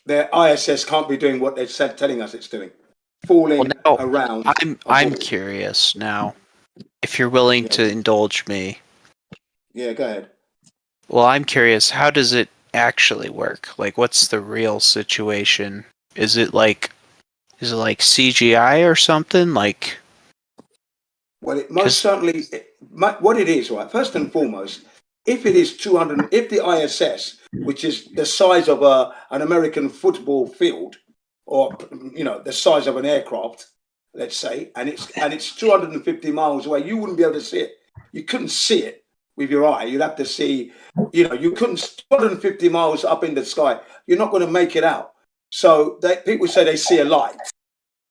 their ISS can't be doing what they're telling us it's doing, falling around. I'm curious now. If you're willing to indulge me. Yeah, go ahead. Well, I'm curious, how does it actually work? Like, what's the real situation? Is it like CGI or something? Like, well, it most certainly, what it is, right? First and foremost, if it is 200, if the ISS, which is the size of an American football field, or the size of an aircraft, let's say, and it's 250 miles away, you wouldn't be able to see it. You couldn't see it with your eye. You'd have to see, you couldn't 250 miles up in the sky. You're not going to make it out. So people say they see a light.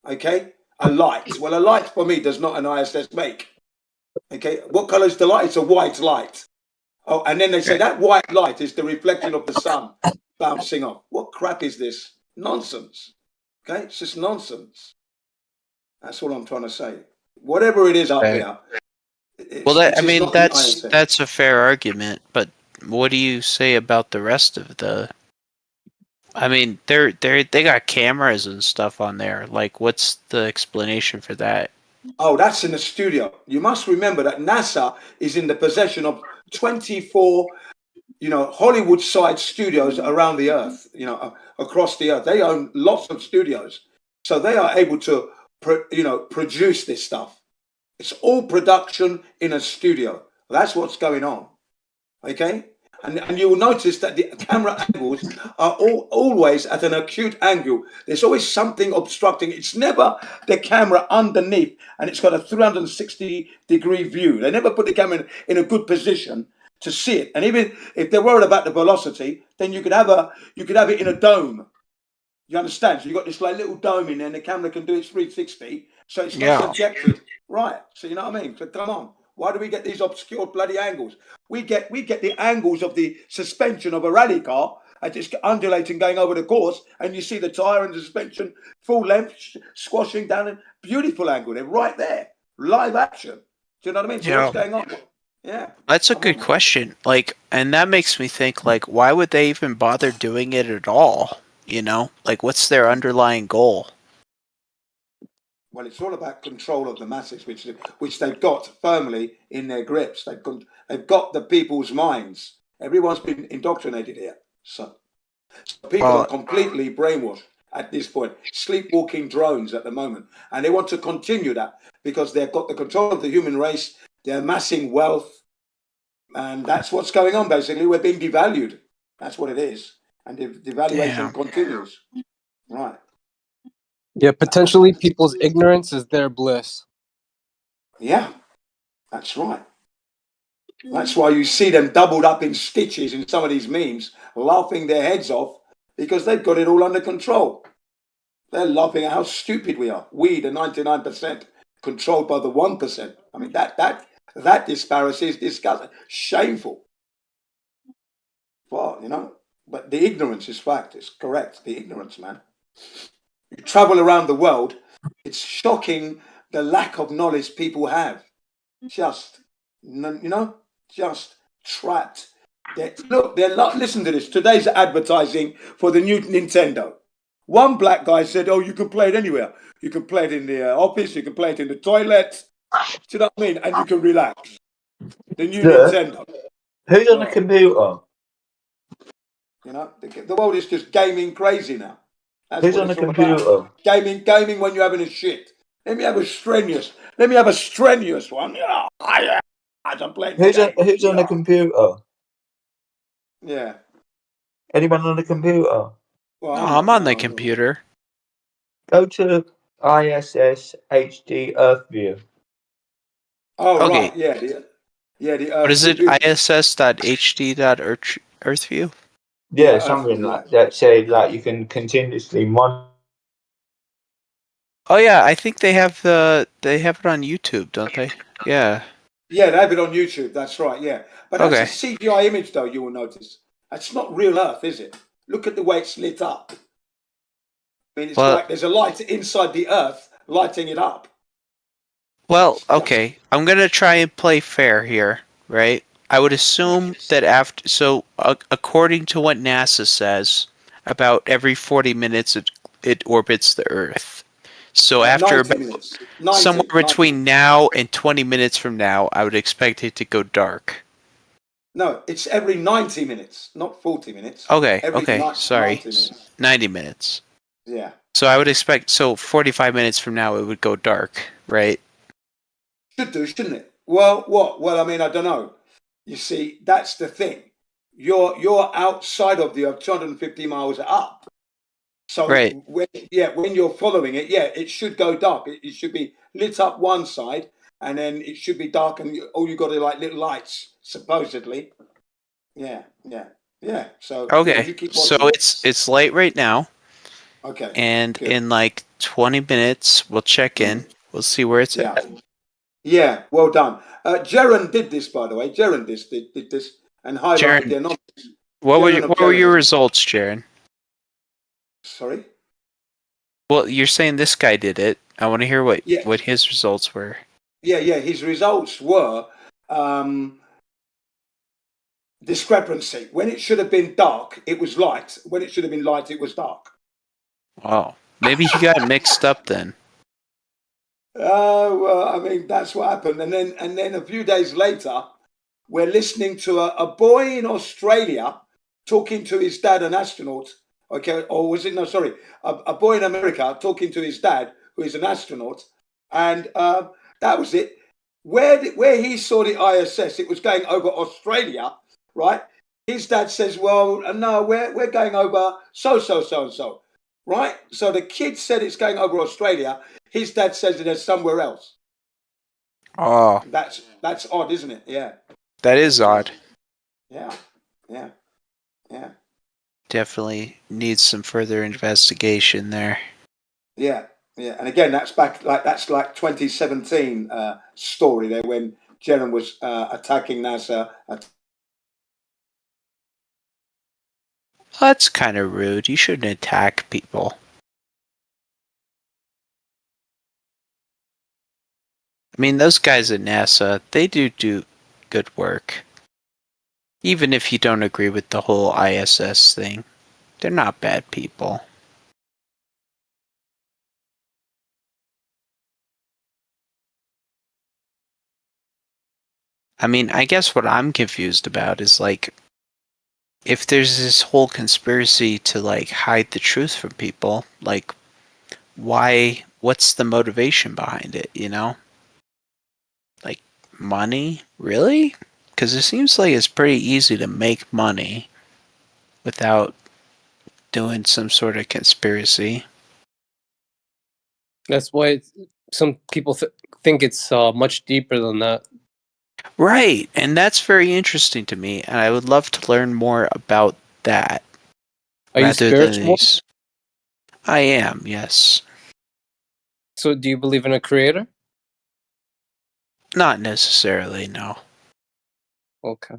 Okay, a light. Well, a light for me does not an ISS make. Okay, what color is the light? It's a white light. Oh, and then they say that white light is the reflection of the sun bouncing off. What crap is this? Nonsense. Okay, it's just nonsense. That's what I'm trying to say. Whatever it is up here. Well, that's a fair argument, but what do you say about the rest of the? I mean, they got cameras and stuff on there. Like, what's the explanation for that? Oh, that's in the studio. You must remember that NASA is in the possession of 24, Hollywood-side studios around the Earth, across the Earth. They own lots of studios. So they are able to, produce this stuff. It's all production in a studio. That's what's going on. Okay? And you will notice that the camera angles are always at an acute angle. There's always something obstructing. It's never the camera underneath and it's got a 360-degree view. They never put the camera in a good position to see it. And even if they're worried about the velocity, then you could have it in a dome. You understand? So you've got this little dome in there and the camera can do its 360. So it's not subjected. Right. So you know what I mean? So come on. Why do we get these obscure bloody angles? We get the angles of the suspension of a rally car and just undulating going over the course, and you see the tyre and the suspension full length squashing down. A beautiful angle. They're right there, live action. Do you know what I mean? So what's going on? Yeah, that's a good question. Like, and that makes me think, like, why would they even bother doing it at all? Like, what's their underlying goal? Well, it's all about control of the masses, which they've got firmly in their grips. They've got the people's minds. Everyone's been indoctrinated here. So people are completely brainwashed at this point, sleepwalking drones at the moment. And they want to continue that because they've got the control of the human race. They're amassing wealth. And that's what's going on, basically. We're being devalued. That's what it is. And the devaluation continues. Right. Yeah, potentially people's ignorance is their bliss. Yeah, that's right. That's why you see them doubled up in stitches in some of these memes, laughing their heads off because they've got it all under control. They're laughing at how stupid we are. We, the 99%, controlled by the 1%. I mean, that disparity is disgusting, shameful. Well, but the ignorance is fact. It's correct. The ignorance, man. You travel around the world, it's shocking the lack of knowledge people have. Just trapped. Listen to this. Today's advertising for the new Nintendo. One black guy said, "Oh, you can play it anywhere. You can play it in the office. You can play it in the toilet. Do you know what I mean? And you can relax." The new Nintendo. Who's on the computer? The world is just gaming crazy now. Who's on the computer? Gaming when you're having a shit. Let me have a strenuous one. Yeah, I'm playing. Who's on the computer? Yeah. Anyone on the computer? Well, I'm on the computer. Go to ISS HD Earth View. Oh, okay. Right. Yeah. The what is it? ISS.HD.EarthView? Yeah, something like that. Say you can continuously monitor. Oh yeah, I think they have it on YouTube, don't they? Yeah. Yeah, they have it on YouTube. That's right. Yeah, but that's a CGI image, though. You will notice that's not real Earth, is it? Look at the way it's lit up. I mean, it's like there's a light inside the Earth lighting it up. Well, okay. I'm gonna try and play fair here, right? I would assume that according to what NASA says, about every 40 minutes it orbits the Earth. So after 90 minutes. 90, somewhere 90. between now and 20 minutes from now, I would expect it to go dark. No, it's every 90 minutes, not 40 minutes. Okay, Every sorry. 90 minutes. 90 minutes. Yeah. So I would expect, 45 minutes from now it would go dark, right? Should do, shouldn't it? Well, what? Well, I mean, I don't know. You see, that's the thing. You're outside of the Earth, 250 miles up. So right. when you're following it, it should go dark. It should be lit up one side, and then it should be dark, and all you got are like little lights, supposedly. Yeah. So okay, you keep so watching. it's late right now. Okay. And good. in like 20 minutes, we'll check in. We'll see where it's at. Yeah, well done. Jaren did this, by the way. Jaren did this and highlighted their knowledge. What were your results, Jaren? Sorry? Well, you're saying this guy did it. I want to hear what his results were. Yeah. His results were discrepancy. When it should have been dark, it was light. When it should have been light, it was dark. Oh, maybe he got mixed up then. Well, I mean, that's what happened. And then a few days later, we're listening to a boy in Australia talking to his dad, an astronaut. Okay, or was it? No, sorry, a boy in America talking to his dad, who is an astronaut, and that was it. Where he saw the ISS, it was going over Australia, right? His dad says, "Well, no, we're going over so, right?" So the kid said it's going over Australia. His dad says it is somewhere else. Oh, that's odd, isn't it? Yeah. That is odd. Yeah. Definitely needs some further investigation there. Yeah. And again, that's like 2017 story there when Jaren was attacking NASA. That's kind of rude. You shouldn't attack people. I mean, those guys at NASA, they do good work. Even if you don't agree with the whole ISS thing, they're not bad people. I mean, I guess what I'm confused about is like, if there's this whole conspiracy to like hide the truth from people, like, what's the motivation behind it, you know? Like, money? Really? Because it seems like it's pretty easy to make money without doing some sort of conspiracy. That's why some people think it's much deeper than that. Right, and that's very interesting to me, and I would love to learn more about that. Are you spiritual? I am, yes. So do you believe in a creator? Not necessarily, no. Okay.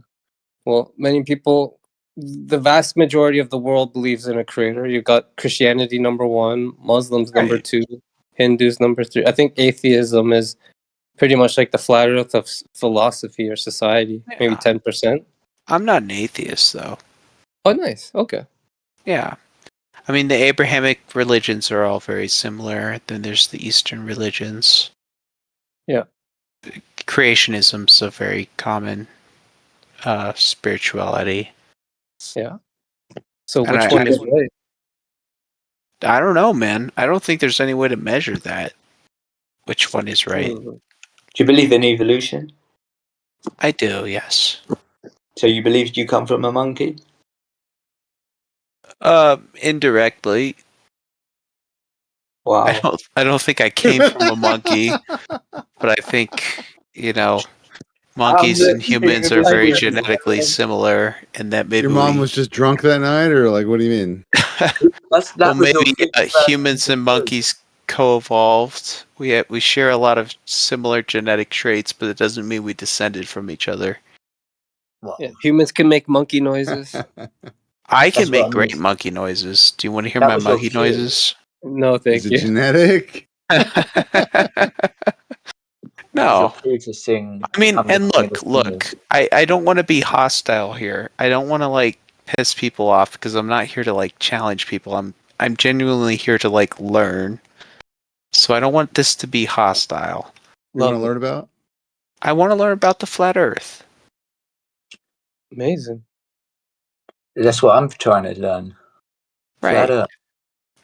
Well, many people, the vast majority of the world believes in a creator. You've got Christianity number 1, Muslims number 2, Hindus number 3. I think atheism is pretty much like the flat earth of philosophy or society, maybe 10%. I'm not an atheist, though. Oh, nice. Okay. Yeah. I mean, the Abrahamic religions are all very similar. Then there's the Eastern religions. Yeah. Creationism's a very common spirituality. Yeah. So which one is right? I don't know, man. I don't think there's any way to measure that. Which one is right? Do you believe in evolution? I do, yes. So you believe you come from a monkey? Indirectly. Wow. I don't think I came from a monkey, but I think, monkeys and humans are very genetically similar, and that maybe your mom was just drunk that night, or like, what do you mean? Well, maybe humans and monkeys co-evolved. We share a lot of similar genetic traits, but it doesn't mean we descended from each other. Well, yeah, humans can make monkey noises. I can make great monkey noises. Do you want to hear my monkey noises? No, thank you. Is it genetic? No. Sing, I mean, and look, I don't want to be hostile here. I don't want to piss people off because I'm not here to like challenge people. I'm genuinely here to like learn. So I don't want this to be hostile. You want to Love it. learn about? I want to learn about the flat Earth. Amazing. That's what I'm trying to learn. Right. Flat Earth.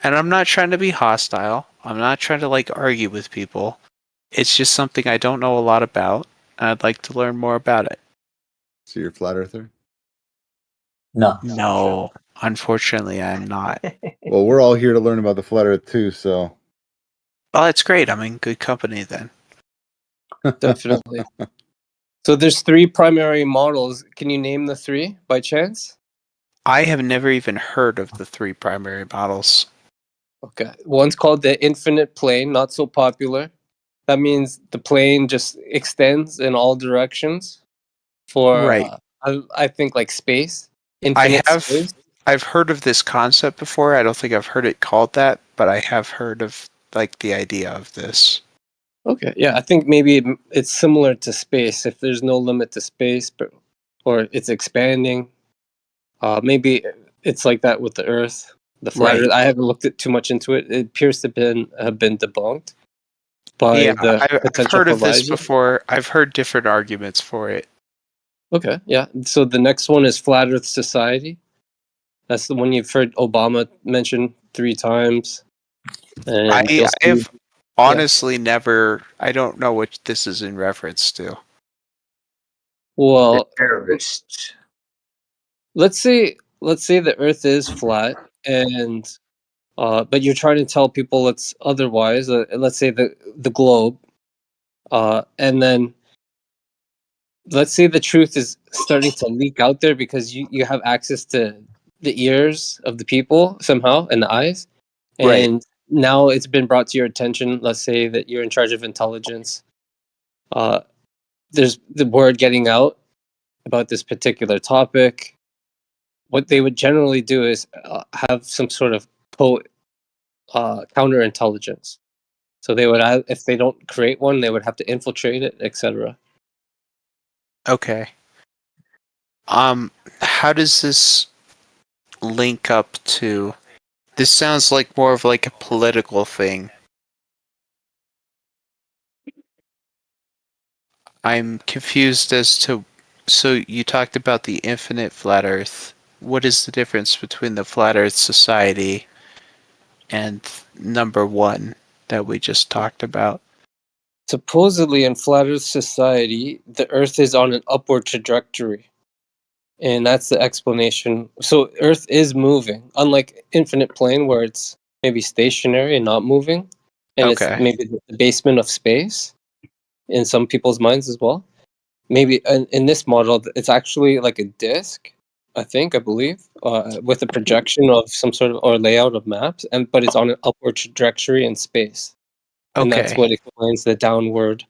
And I'm not trying to be hostile. I'm not trying to like argue with people. It's just something I don't know a lot about, and I'd like to learn more about it. So you're a flat earther? No. No, unfortunately, I'm not. Well, we're all here to learn about the flat earth too, so. Well, that's great. I'm in good company then. Definitely. So there's 3 primary models. Can you name the 3 by chance? I have never even heard of the 3 primary models. Okay. One's called the infinite plane, not so popular. That means the plane just extends in all directions for, Right. I think, like space. Infinite space. I've heard of this concept before. I don't think I've heard it called that, but I have heard of like the idea of this. Okay. Yeah, I think maybe it's similar to space. If there's no limit to space, or it's expanding, maybe it's like that with the Earth, the flat Right. Earth. I haven't looked too much into it. It appears to have been debunked by Yeah, the I've potential heard of this horizon. before. I've heard different arguments for it. Okay, yeah. So the next one is Flat Earth Society. That's the one you've heard Obama mention 3 times. And you'll see, I've honestly never. I don't know what this is in reference to. well, Terrorists. let's say the Earth is flat, and but you're trying to tell people it's otherwise. Let's say the globe, and then let's say the truth is starting to leak out there because you have access to the ears of the people somehow and the eyes, Right. and now it's been brought to your attention. Let's say that you're in charge of intelligence. There's the word getting out about this particular topic. What they would generally do is have some sort of counterintelligence. So they would, if they don't create one, they would have to infiltrate it, etc. Okay. How does this link up to? This sounds like more of like a political thing. I'm confused as to. So you talked about the infinite flat Earth. What is the difference between the Flat Earth Society and number 1 that we just talked about? Supposedly, in flat Earth society, the Earth is on an upward trajectory, and that's the explanation. So Earth is moving, unlike infinite plane, where it's maybe stationary and not moving, and it's Okay. maybe the basement of space in some people's minds as well. Maybe in this model, it's actually like a disk, I believe, with a projection of some sort of or layout of maps, but it's on an upward trajectory in space, and that's Okay. what explains the downward,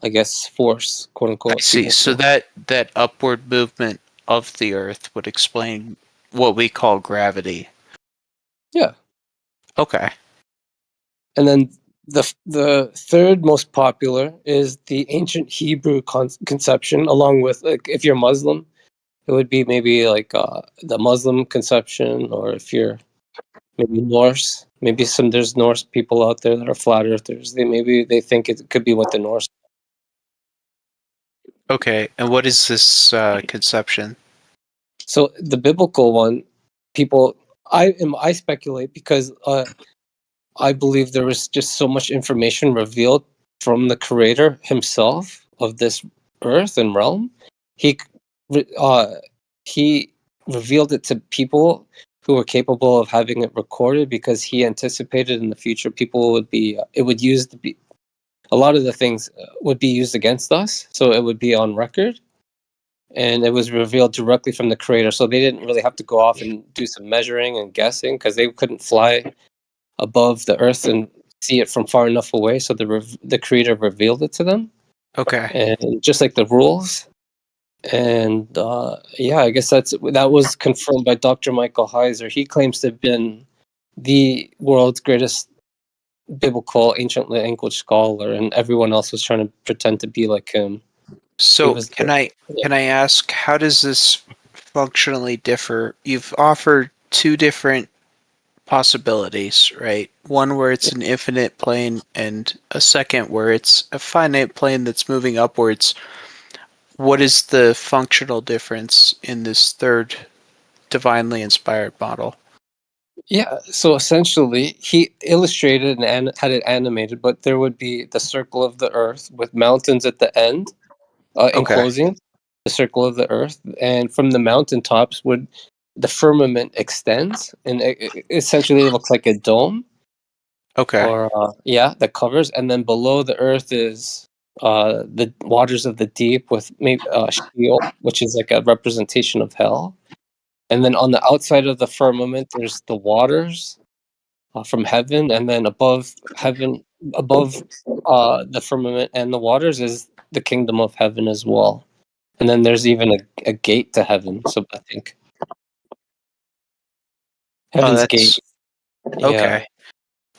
I guess, force, quote I unquote. see. So that upward movement of the Earth would explain what we call gravity. Yeah, Okay. and then the third most popular is the ancient Hebrew conception, along with, like, if you're Muslim, it would be maybe like the Muslim conception, or if you're maybe Norse, maybe there's Norse people out there that are flat earthers. They think it could be what the Norse. Okay. And what is this conception? So the biblical one, people, I speculate because I believe there was just so much information revealed from the Creator Himself of this earth and realm. He uh, he revealed it to people who were capable of having it recorded, because He anticipated in the future people would be it would use to be a lot of the things would be used against us, so it would be on record. And it was revealed directly from the Creator, so they didn't really have to go off and do some measuring and guessing, because they couldn't fly above the earth and see it from far enough away. So the Creator revealed it to them, Okay. and just like the rules. And yeah, I guess that was confirmed by Dr. Michael Heiser. He claims to have been the world's greatest biblical ancient language scholar, and everyone else was trying to pretend to be like him. So was can I ask, how does this functionally differ? You've offered two different possibilities, right? One where it's an infinite plane, and a second where it's a finite plane that's moving upwards. What is the functional difference in this third divinely inspired model? Yeah, so essentially, he illustrated and had it animated, but there would be the circle of the Earth with mountains at the end, enclosing the circle of the Earth, and from the mountaintops would the firmament extends, and essentially it looks like a dome, Okay. or that covers, and then below the Earth is the waters of the deep with maybe Sheol, which is like a representation of hell, and then on the outside of the firmament there's the waters from heaven, and then above heaven, above the firmament and the waters is the kingdom of heaven as well. And then there's even a gate to heaven. So I think heaven's gate. That's Yeah. okay.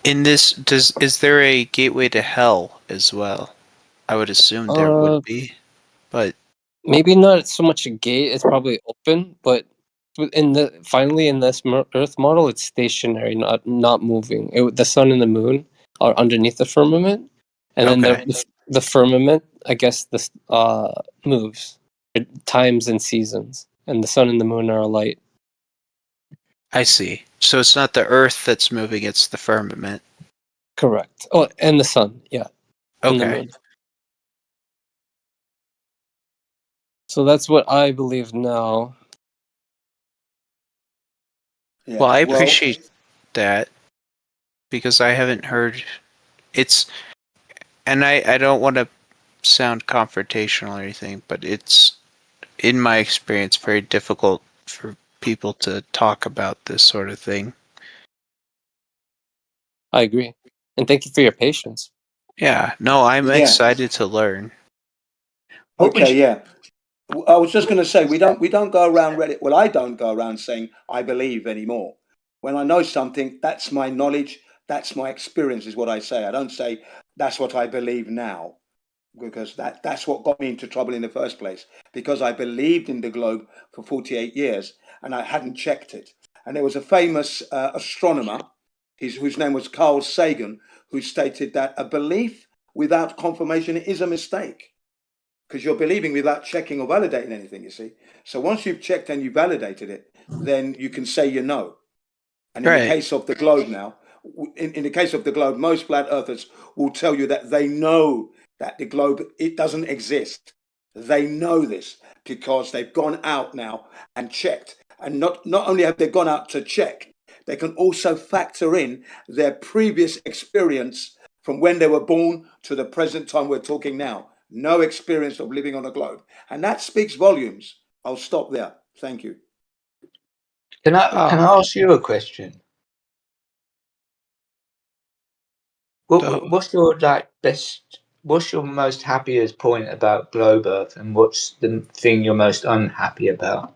In this, is there a gateway to hell as well? I would assume there would be, but Maybe not so much a gate. It's probably open, but in this Earth model, it's stationary, not moving. The sun and the moon are underneath the firmament, and then okay. the firmament, I guess, this moves times and seasons, and the sun and the moon are a light. I see. So it's not the Earth that's moving; it's the firmament. Correct. Oh, and the sun, yeah, and the Okay. moon. So that's what I believe now. Yeah. Well, I appreciate that because I haven't heard it's, and I don't want to sound confrontational or anything, but it's, in my experience, very difficult for people to talk about this sort of thing. I agree, and thank you for your patience. Yeah, no, I'm excited to learn. Okay, yeah. I was just going to say we don't go around Reddit. Well, I don't go around saying I believe anymore. When I know something, that's my knowledge, that's my experience, is what I say. I don't say that's what I believe now, because that's what got me into trouble in the first place. Because I believed in the globe for 48 years and I hadn't checked it. And there was a famous astronomer, whose name was Carl Sagan, who stated that a belief without confirmation is a mistake, because you're believing without checking or validating anything, you see. So once you've checked and you validated it, then you can say you know. And in the case of the globe now, in the case of the globe, most flat earthers will tell you that they know that the globe, it doesn't exist. They know this because they've gone out now and checked. And not only have they gone out to check, they can also factor in their previous experience from when they were born to the present time we're talking now. No experience of living on a globe. And that speaks volumes. I'll stop there. Thank you. Can I ask you a question? What's your what's your most happiest point about globe Earth, and what's the thing you're most unhappy about?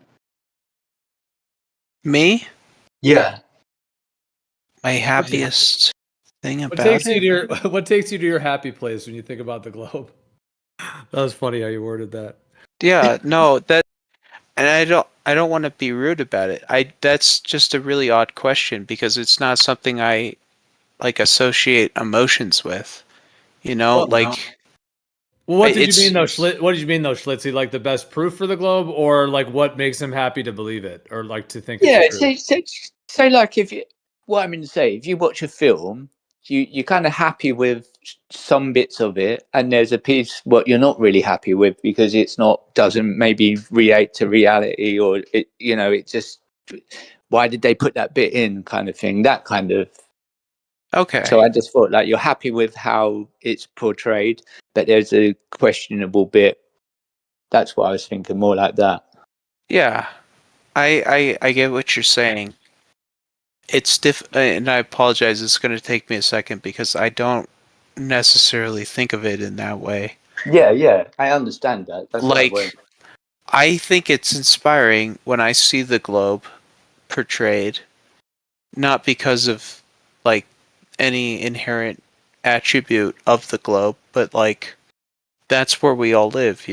Me? Yeah. My happiest thing about what takes you to your happy place when you think about the globe? That was funny how you worded that. Yeah, no, and I don't want to be rude about it. That's just a really odd question because it's not something I like associate emotions with. You know, what did you mean though, Schlitzy? Like the best proof for the globe, or like what makes him happy to believe it, or like to think it's true? Say like if you, what I mean to say, if you watch a film, you're kind of happy with some bits of it, and there's a piece what you're not really happy with because it's not, doesn't maybe relate to reality, or it just, why did they put that bit in, kind of thing, that kind of. Okay. So I just thought like you're happy with how it's portrayed, but there's a questionable bit. That's what I was thinking, more like that. Yeah, I get what you're saying. It's and I apologize. It's going to take me a second because I don't necessarily think of it in that way. Yeah, I understand that. That's like, why I think it's inspiring when I see the globe portrayed, not because of like any inherent attribute of the globe, but like that's where we all live,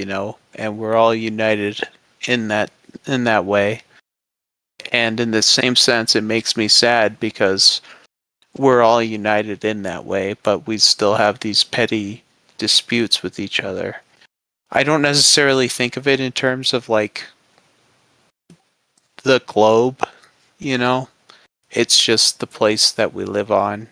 and we're all united in that in that way. And in the same sense, it makes me sad because we're all united in that way, but we still have these petty disputes with each other. I don't necessarily think of it in terms of like the globe, you know? It's just the place that we live on.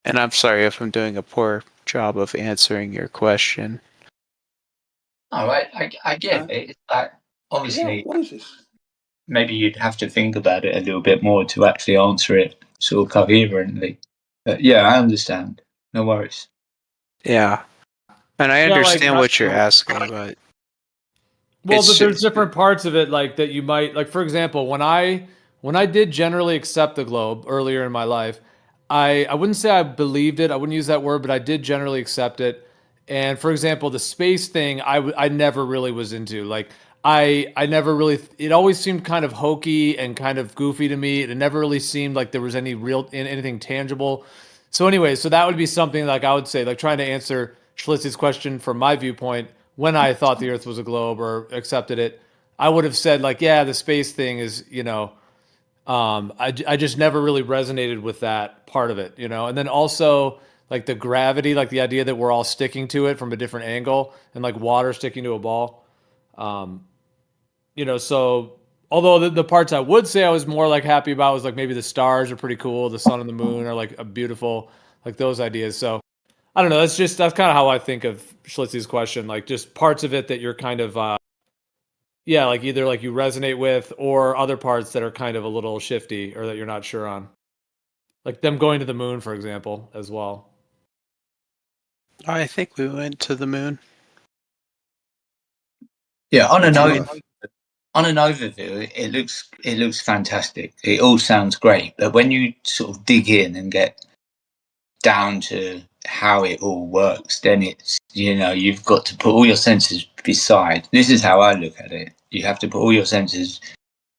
And I'm sorry if I'm doing a poor job of answering your question. All right, I get it. It's like, obviously, what is this? Maybe you'd have to think about it a little bit more to actually answer it sort of coherently. But yeah, I understand. No worries. Yeah. And I understand what you're asking, but well, but there's different parts of it, like that you might like. For example, when I did generally accept the globe earlier in my life, I wouldn't say I believed it. I wouldn't use that word, but I did generally accept it. And for example, the space thing, I never really was into. Like I never really. It always seemed kind of hokey and kind of goofy to me. It never really seemed like there was anything tangible. So anyway, so that would be something like I would say, like trying to answer Schlitzy's question from my viewpoint. When I thought the Earth was a globe or accepted it, I would have said like, yeah, the space thing is, I just never really resonated with that part of it, and then also like the gravity, like the idea that we're all sticking to it from a different angle and like water sticking to a ball. So although the parts I would say I was more like happy about was like maybe the stars are pretty cool, the sun and the moon are like a beautiful, like those ideas. So I don't know. That's kind of how I think of Schlitzy's question. Like just parts of it that you're kind of, like either like you resonate with or other parts that are kind of a little shifty or that you're not sure on. Like them going to the moon, for example, as well. I think we went to the moon. Yeah, on an overview, it looks fantastic. It all sounds great, but when you sort of dig in and get down to how it all works, then it's, you've got to put all your senses beside. This is how I look at it. You have to put all your senses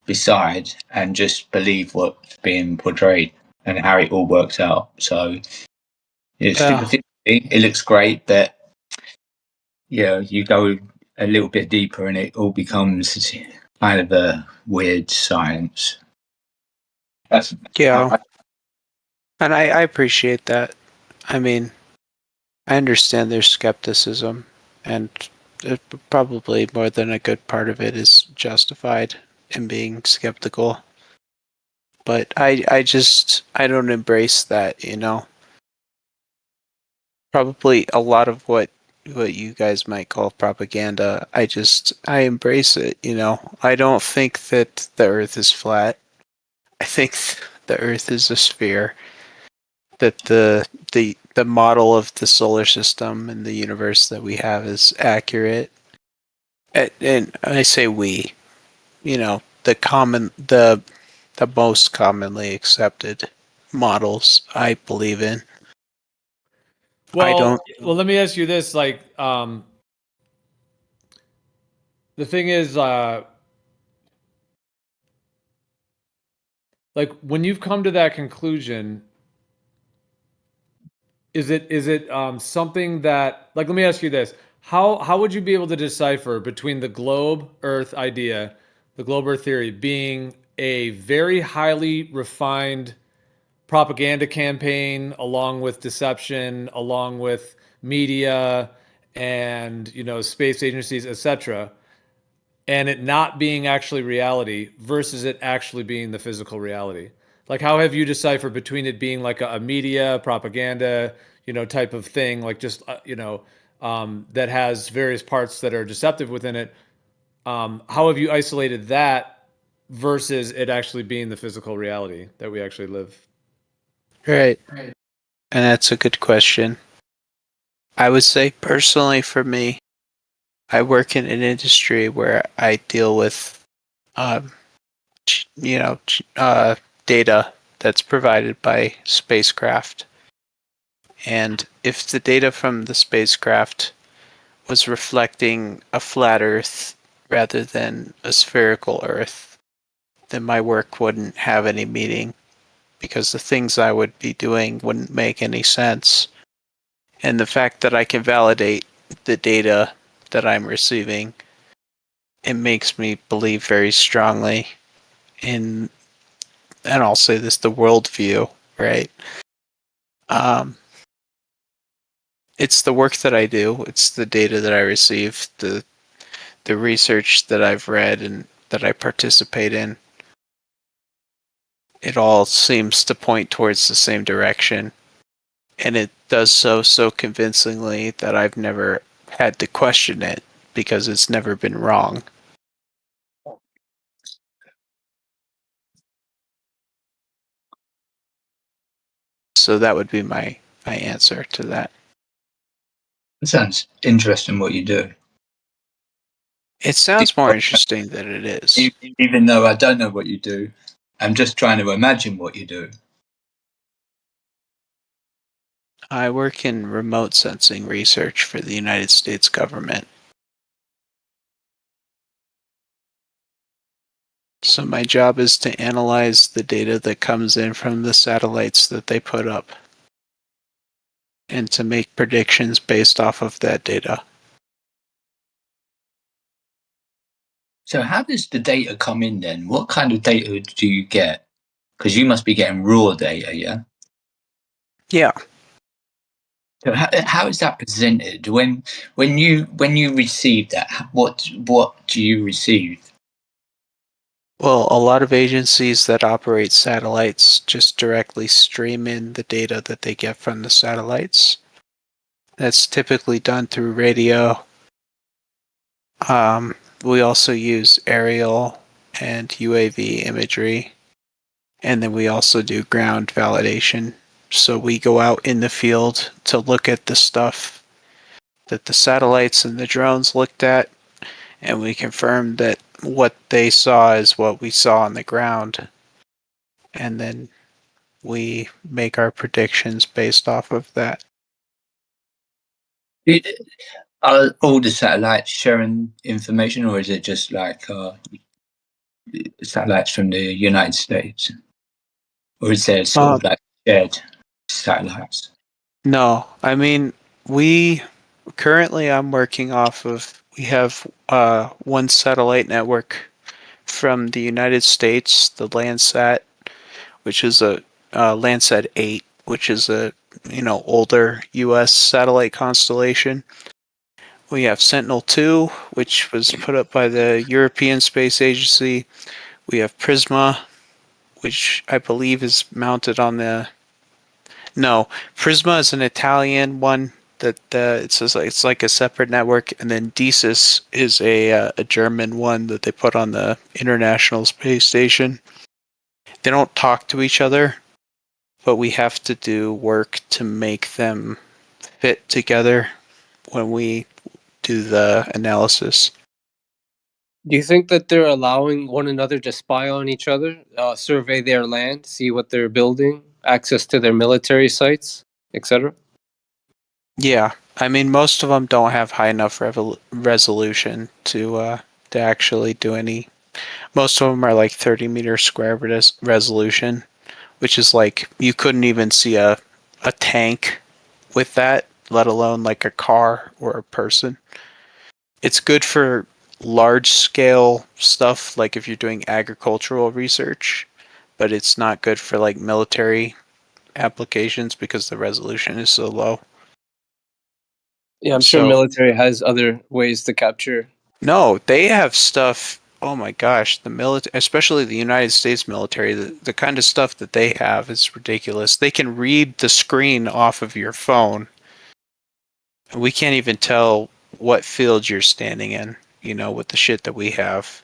beside and just believe what's being portrayed and how it all works out. So superficially, it looks great, but you go a little bit deeper and it all becomes kind of a weird science. And I appreciate that. I mean, I understand there's skepticism, and probably more than a good part of it is justified in being skeptical. But I don't embrace that, Probably a lot of what you guys might call propaganda, I embrace it, I don't think that the Earth is flat. I think the Earth is a sphere. That the model of the solar system and the universe that we have is accurate. And I say we, the most commonly accepted models I believe in. Well, let me ask you this: like, the thing is, like, when you've come to that conclusion, is it something that, like, let me ask you this: how would you be able to decipher between the globe Earth idea, the globe Earth theory, being a very highly refined propaganda campaign, along with deception, along with media and space agencies, etc., and it not being actually reality versus it actually being the physical reality? Like, how have you deciphered between it being like a media propaganda, type of thing, like just, that has various parts that are deceptive within it? How have you isolated that versus it actually being the physical reality that we actually live? Right. And that's a good question. I would say personally for me, I work in an industry where I deal with, data that's provided by spacecraft. And if the data from the spacecraft was reflecting a flat Earth rather than a spherical Earth, then my work wouldn't have any meaning because the things I would be doing wouldn't make any sense. And the fact that I can validate the data that I'm receiving it makes me believe very strongly in, and I'll say this, the worldview, right? It's the work that I do. It's the data that I receive, the research that I've read and that I participate in. It all seems to point towards the same direction. And it does so convincingly that I've never had to question it because it's never been wrong. So that would be my answer to that. It sounds interesting what you do. It sounds more interesting than it is. Even though I don't know what you do, I'm just trying to imagine what you do. I work in remote sensing research for the United States government. So my job is to analyze the data that comes in from the satellites that they put up and to make predictions based off of that data. So how does the data come in then? What kind of data do you get? Because you must be getting raw data, yeah? Yeah. So how is that presented? When you receive that, what do you receive? Well, a lot of agencies that operate satellites just directly stream in the data that they get from the satellites. That's typically done through radio. We also use aerial and UAV imagery. And then we also do ground validation. So we go out in the field to look at the stuff that the satellites and the drones looked at, and we confirm that what they saw is what we saw on the ground. And then we make our predictions based off of that. Are all the satellites sharing information, or is it just like satellites from the United States? Or is there sort of like shared satellites? No, I mean, I'm working off of, we have one satellite network from the United States, the Landsat, which is a Landsat 8, which is a older U.S. satellite constellation. We have Sentinel-2, which was put up by the European Space Agency. We have Prisma, which I believe is mounted on the. No, Prisma is an Italian one that it's like a separate network, and then DESIS is a German one that they put on the International Space Station. They don't talk to each other, but we have to do work to make them fit together when we do the analysis. Do you think that they're allowing one another to spy on each other, survey their land, see what they're building, access to their military sites, etc.? Yeah, I mean, most of them don't have high enough resolution to actually do any. Most of them are like 30-meter square resolution, which is like you couldn't even see a tank with that, let alone like a car or a person. It's good for large scale stuff, like if you're doing agricultural research, but it's not good for like military applications because the resolution is so low. Yeah, I'm sure military has other ways to capture. No, they have stuff. Oh my gosh, the military, especially the United States military, the kind of stuff that they have is ridiculous. They can read the screen off of your phone. We can't even tell what field you're standing in, with the shit that we have.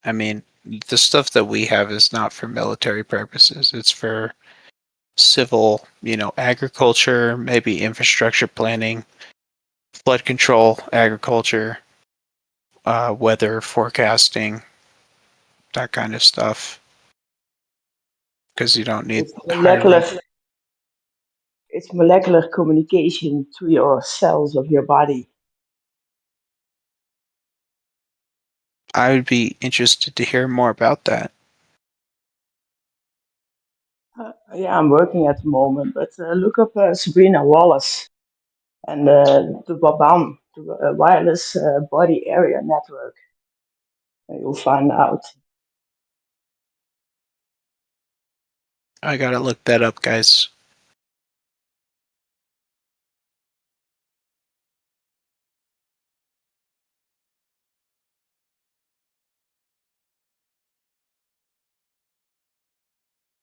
I mean, the stuff that we have is not for military purposes. It's for civil, agriculture, maybe infrastructure planning, flood control, agriculture, weather forecasting, that kind of stuff. Because you don't need it's molecular communication to your cells of your body. I would be interested to hear more about that. Yeah, I'm working at the moment, but look up Sabrina Wallace and the WABAM, the Wireless Body Area Network. You'll find out. I gotta look that up, guys.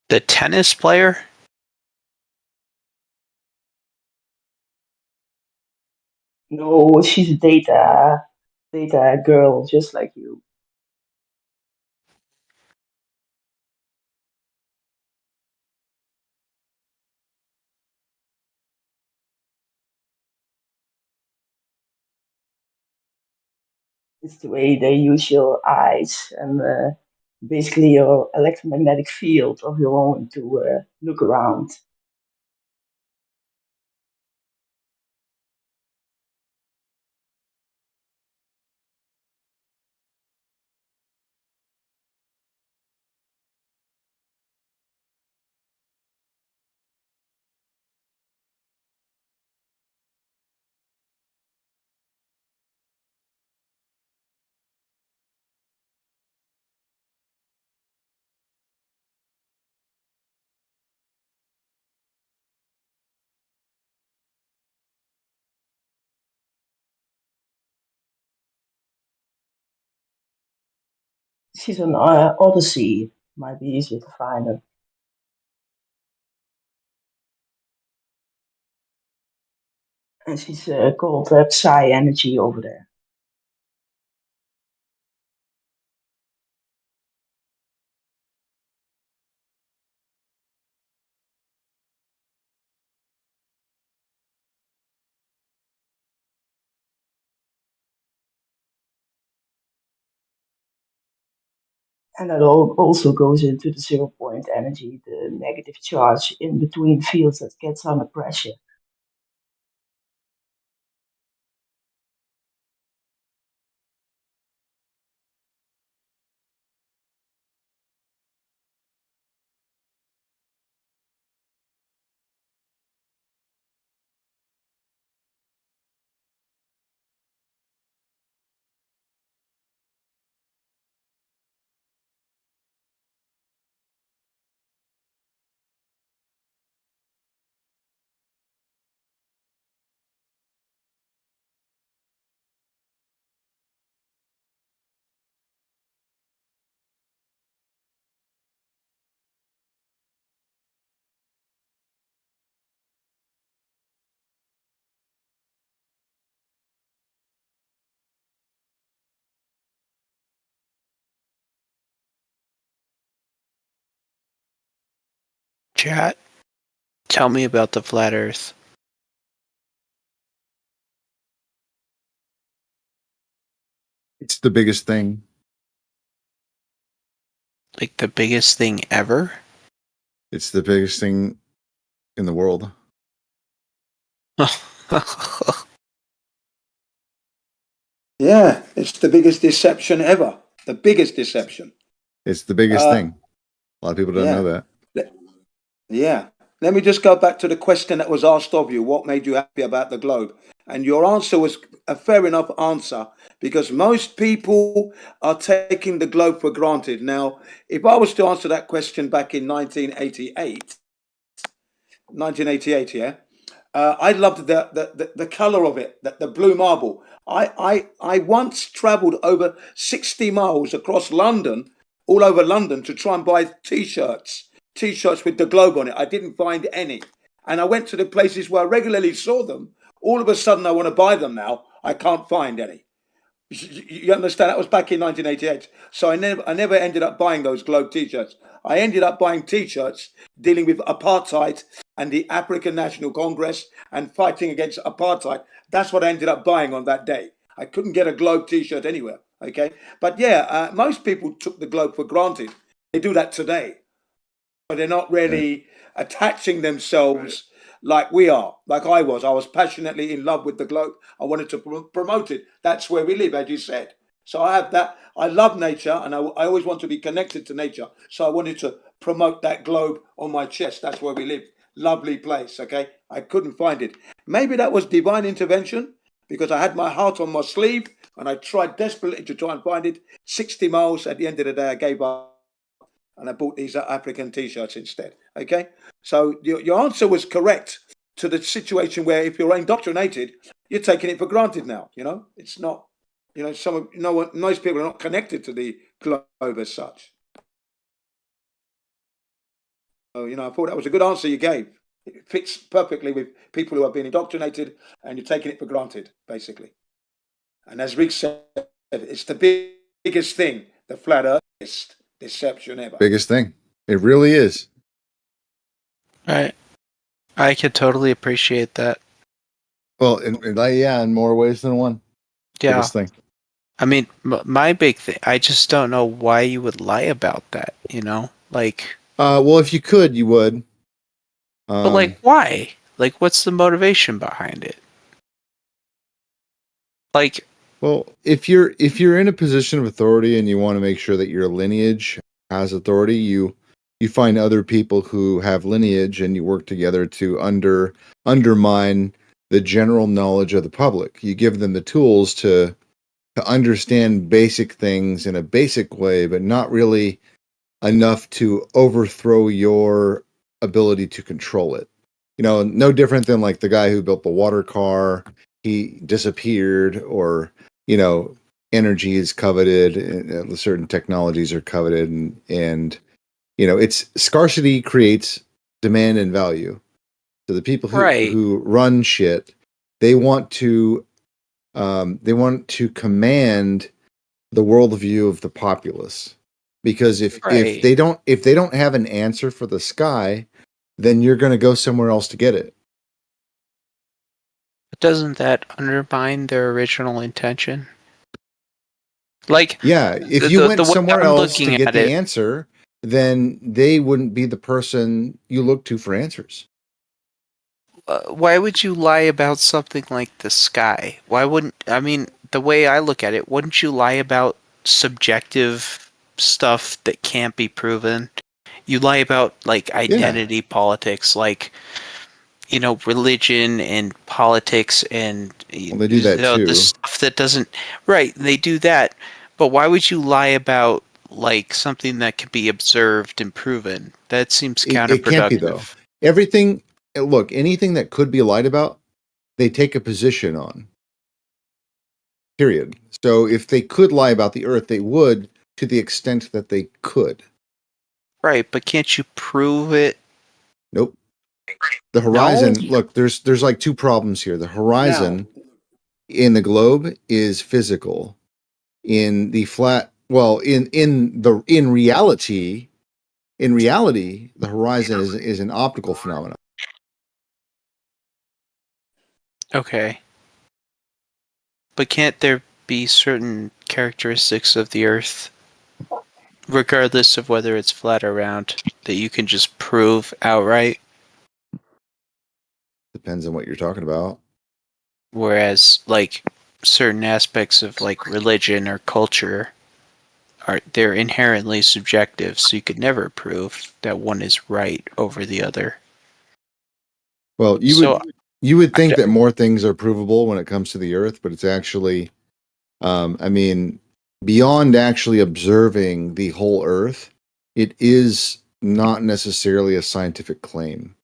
The tennis player? No, she's a data girl, just like you. It's the way they use your eyes and basically your electromagnetic field of your own to look around. She's on Odyssey. Might be easier to find her. And she's called Psy Energy over there. And that also goes into the 0 point energy, the negative charge in between fields that gets under pressure. Chat, tell me about the flat Earth. It's the biggest thing. Like the biggest thing ever? It's the biggest thing in the world. Yeah, it's the biggest deception ever. The biggest deception. It's the biggest thing. A lot of people don't know that. Yeah. Let me just go back to the question that was asked of you. What made you happy about the globe? And your answer was a fair enough answer, because most people are taking the globe for granted. Now, if I was to answer that question back in 1988, yeah, I loved the color of it, the blue marble. I once traveled over 60 miles across London, all over London, to try and buy t-shirts with the globe on it. I didn't find any. And I went to the places where I regularly saw them. All of a sudden, I want to buy them now. I can't find any. You understand? That was back in 1988. So I never ended up buying those globe t-shirts. I ended up buying t-shirts dealing with apartheid and the African National Congress and fighting against apartheid. That's what I ended up buying on that day. I couldn't get a globe t-shirt anywhere. Okay. But yeah, most people took the globe for granted. They do that today. But they're not really attaching themselves like we are, like I was. I was passionately in love with the globe. I wanted to promote it. That's where we live, as you said. So I have that. I love nature, and I always want to be connected to nature. So I wanted to promote that globe on my chest. That's where we live. Lovely place. Okay, I couldn't find it. Maybe that was divine intervention because I had my heart on my sleeve and I tried desperately to try and find it. 60 miles. At the end of the day, I gave up and I bought these African T-shirts instead. Okay, so your answer was correct to the situation where if you're indoctrinated, you're taking it for granted now. It's not. Most people are not connected to the globe as such. So, I thought that was a good answer you gave. It fits perfectly with people who have been indoctrinated and you're taking it for granted, basically. And as Rick said, it's the biggest thing, the flat earth deception ever. Biggest thing. It really is. Right. I could totally appreciate that. Well, in more ways than one. Yeah. Biggest thing. I mean, my big thing, I just don't know why you would lie about that, Well, if you could, you would. But why? What's the motivation behind it? Well, if you're in a position of authority and you want to make sure that your lineage has authority, you find other people who have lineage and you work together to undermine the general knowledge of the public. You give them the tools to understand basic things in a basic way, but not really enough to overthrow your ability to control it. No different than the guy who built the water car. He disappeared, or energy is coveted, and certain technologies are coveted, and it's scarcity creates demand and value. So the people who run shit, they want to command the worldview of the populace, because if they don't have an answer for the sky, then you're going to go somewhere else to get it. Doesn't that undermine their original intention? If you went somewhere else to get the answer, then they wouldn't be the person you look to for answers. Why would you lie about something like the sky? The way I look at it, wouldn't you lie about subjective stuff that can't be proven? You lie about identity politics, religion and politics, and they do that too. The stuff that doesn't. Right, they do that, but why would you lie about something that can be observed and proven? That seems counterproductive. It can't be, though. Anything that could be lied about, they take a position on. Period. So if they could lie about the Earth, they would, to the extent that they could. Right, but can't you prove it? Nope. The horizon, look, there's two problems here. The horizon in the globe is physical. In the flat, in reality, the horizon is an optical phenomenon. Okay. But can't there be certain characteristics of the Earth, regardless of whether it's flat or round, that you can just prove outright? Depends on what you're talking about. Whereas, certain aspects of religion or culture they're inherently subjective, so you could never prove that one is right over the other. Well, you would think that more things are provable when it comes to the Earth, but it's actually, beyond actually observing the whole Earth, it is not necessarily a scientific claim.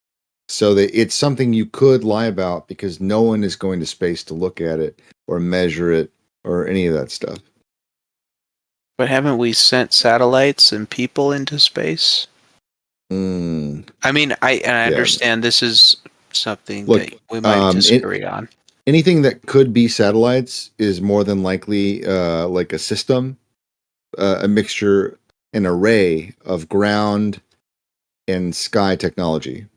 So that it's something you could lie about because no one is going to space to look at it or measure it or any of that stuff. But haven't we sent satellites and people into space? I understand this is something that we might disagree on. Anything that could be satellites is more than likely like a system, a mixture, an array of ground and sky technology.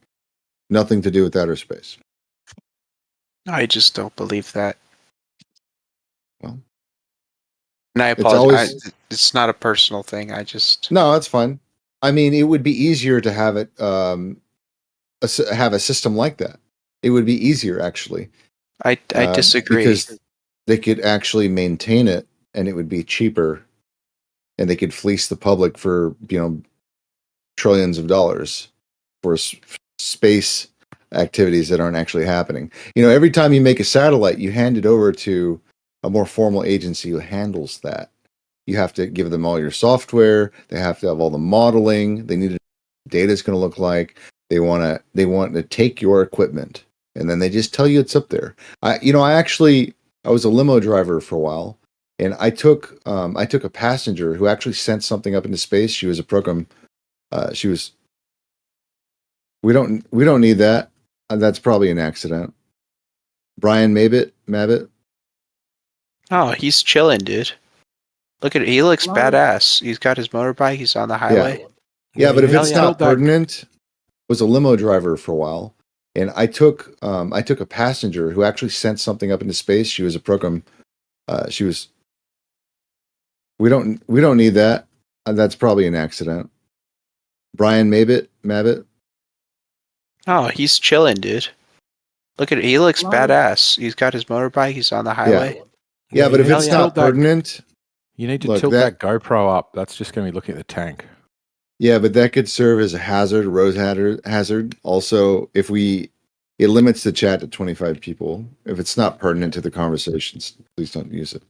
Nothing to do with outer space. I just don't believe that. Well, and I apologize. It's not a personal thing. No, that's fine. It would be easier to have it have a system like that. It would be easier, actually. I disagree because they could actually maintain it and it would be cheaper, and they could fleece the public for, trillions of dollars for space activities that aren't actually happening. Every time you make a satellite, you hand it over to a more formal agency who handles that. You have to give them all your software. They have to have all the modeling. They need to know what the data is going to look like. They want to take your equipment, and then they just tell you it's up there. I was a limo driver for a while, and I took a passenger who actually sent something up into space. She was a program. We don't need that. That's probably an accident. Brian Mabbit. Oh, he's chilling, dude. Look at it. He looks badass. He's got his motorbike. He's on the highway. Yeah, but if Hell it's yeah. not pertinent, was a limo driver for a while, and I took a passenger who actually sent something up into space. She was a program. We don't need that. That's probably an accident. Brian Mabbit. Oh, he's chilling, dude. Look at it. He looks badass. He's got his motorbike. He's on the highway. Yeah, but if it's not pertinent, you need to tilt that GoPro up. That's just going to be looking at the tank. Yeah, but that could serve as a road hazard. Also, it limits the chat to 25 people. If it's not pertinent to the conversations, please don't use it.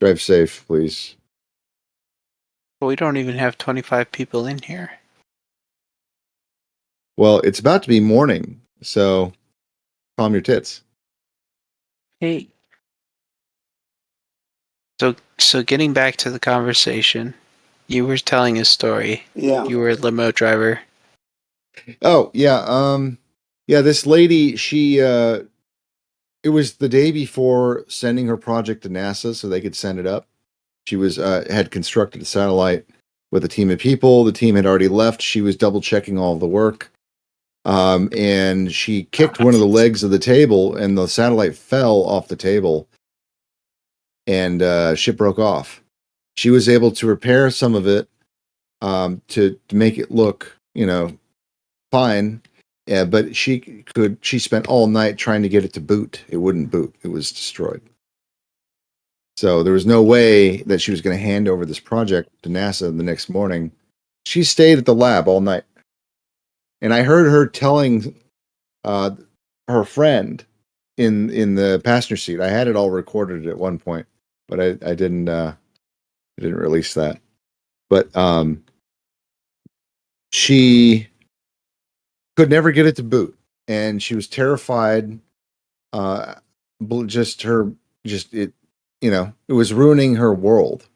Drive safe, please. But we don't even have 25 people in here. Well, it's about to be morning, so calm your tits. Hey. So getting back to the conversation, you were telling a story. Yeah. You were a limo driver. Oh, yeah. This lady, she it was the day before sending her project to NASA so they could send it up. She was had constructed a satellite with a team of people. The team had already left. She was double checking all of the work. And she kicked one of the legs of the table, and the satellite fell off the table, and shit broke off. She was able to repair some of it to make it look, fine. Yeah, but she spent all night trying to get it to boot. It wouldn't boot. It was destroyed. So there was no way that she was going to hand over this project to NASA the next morning. She stayed at the lab all night. And I heard her telling her friend in the passenger seat. I had it all recorded at one point, but I didn't release that. But she could never get it to boot, and she was terrified. It was ruining her world.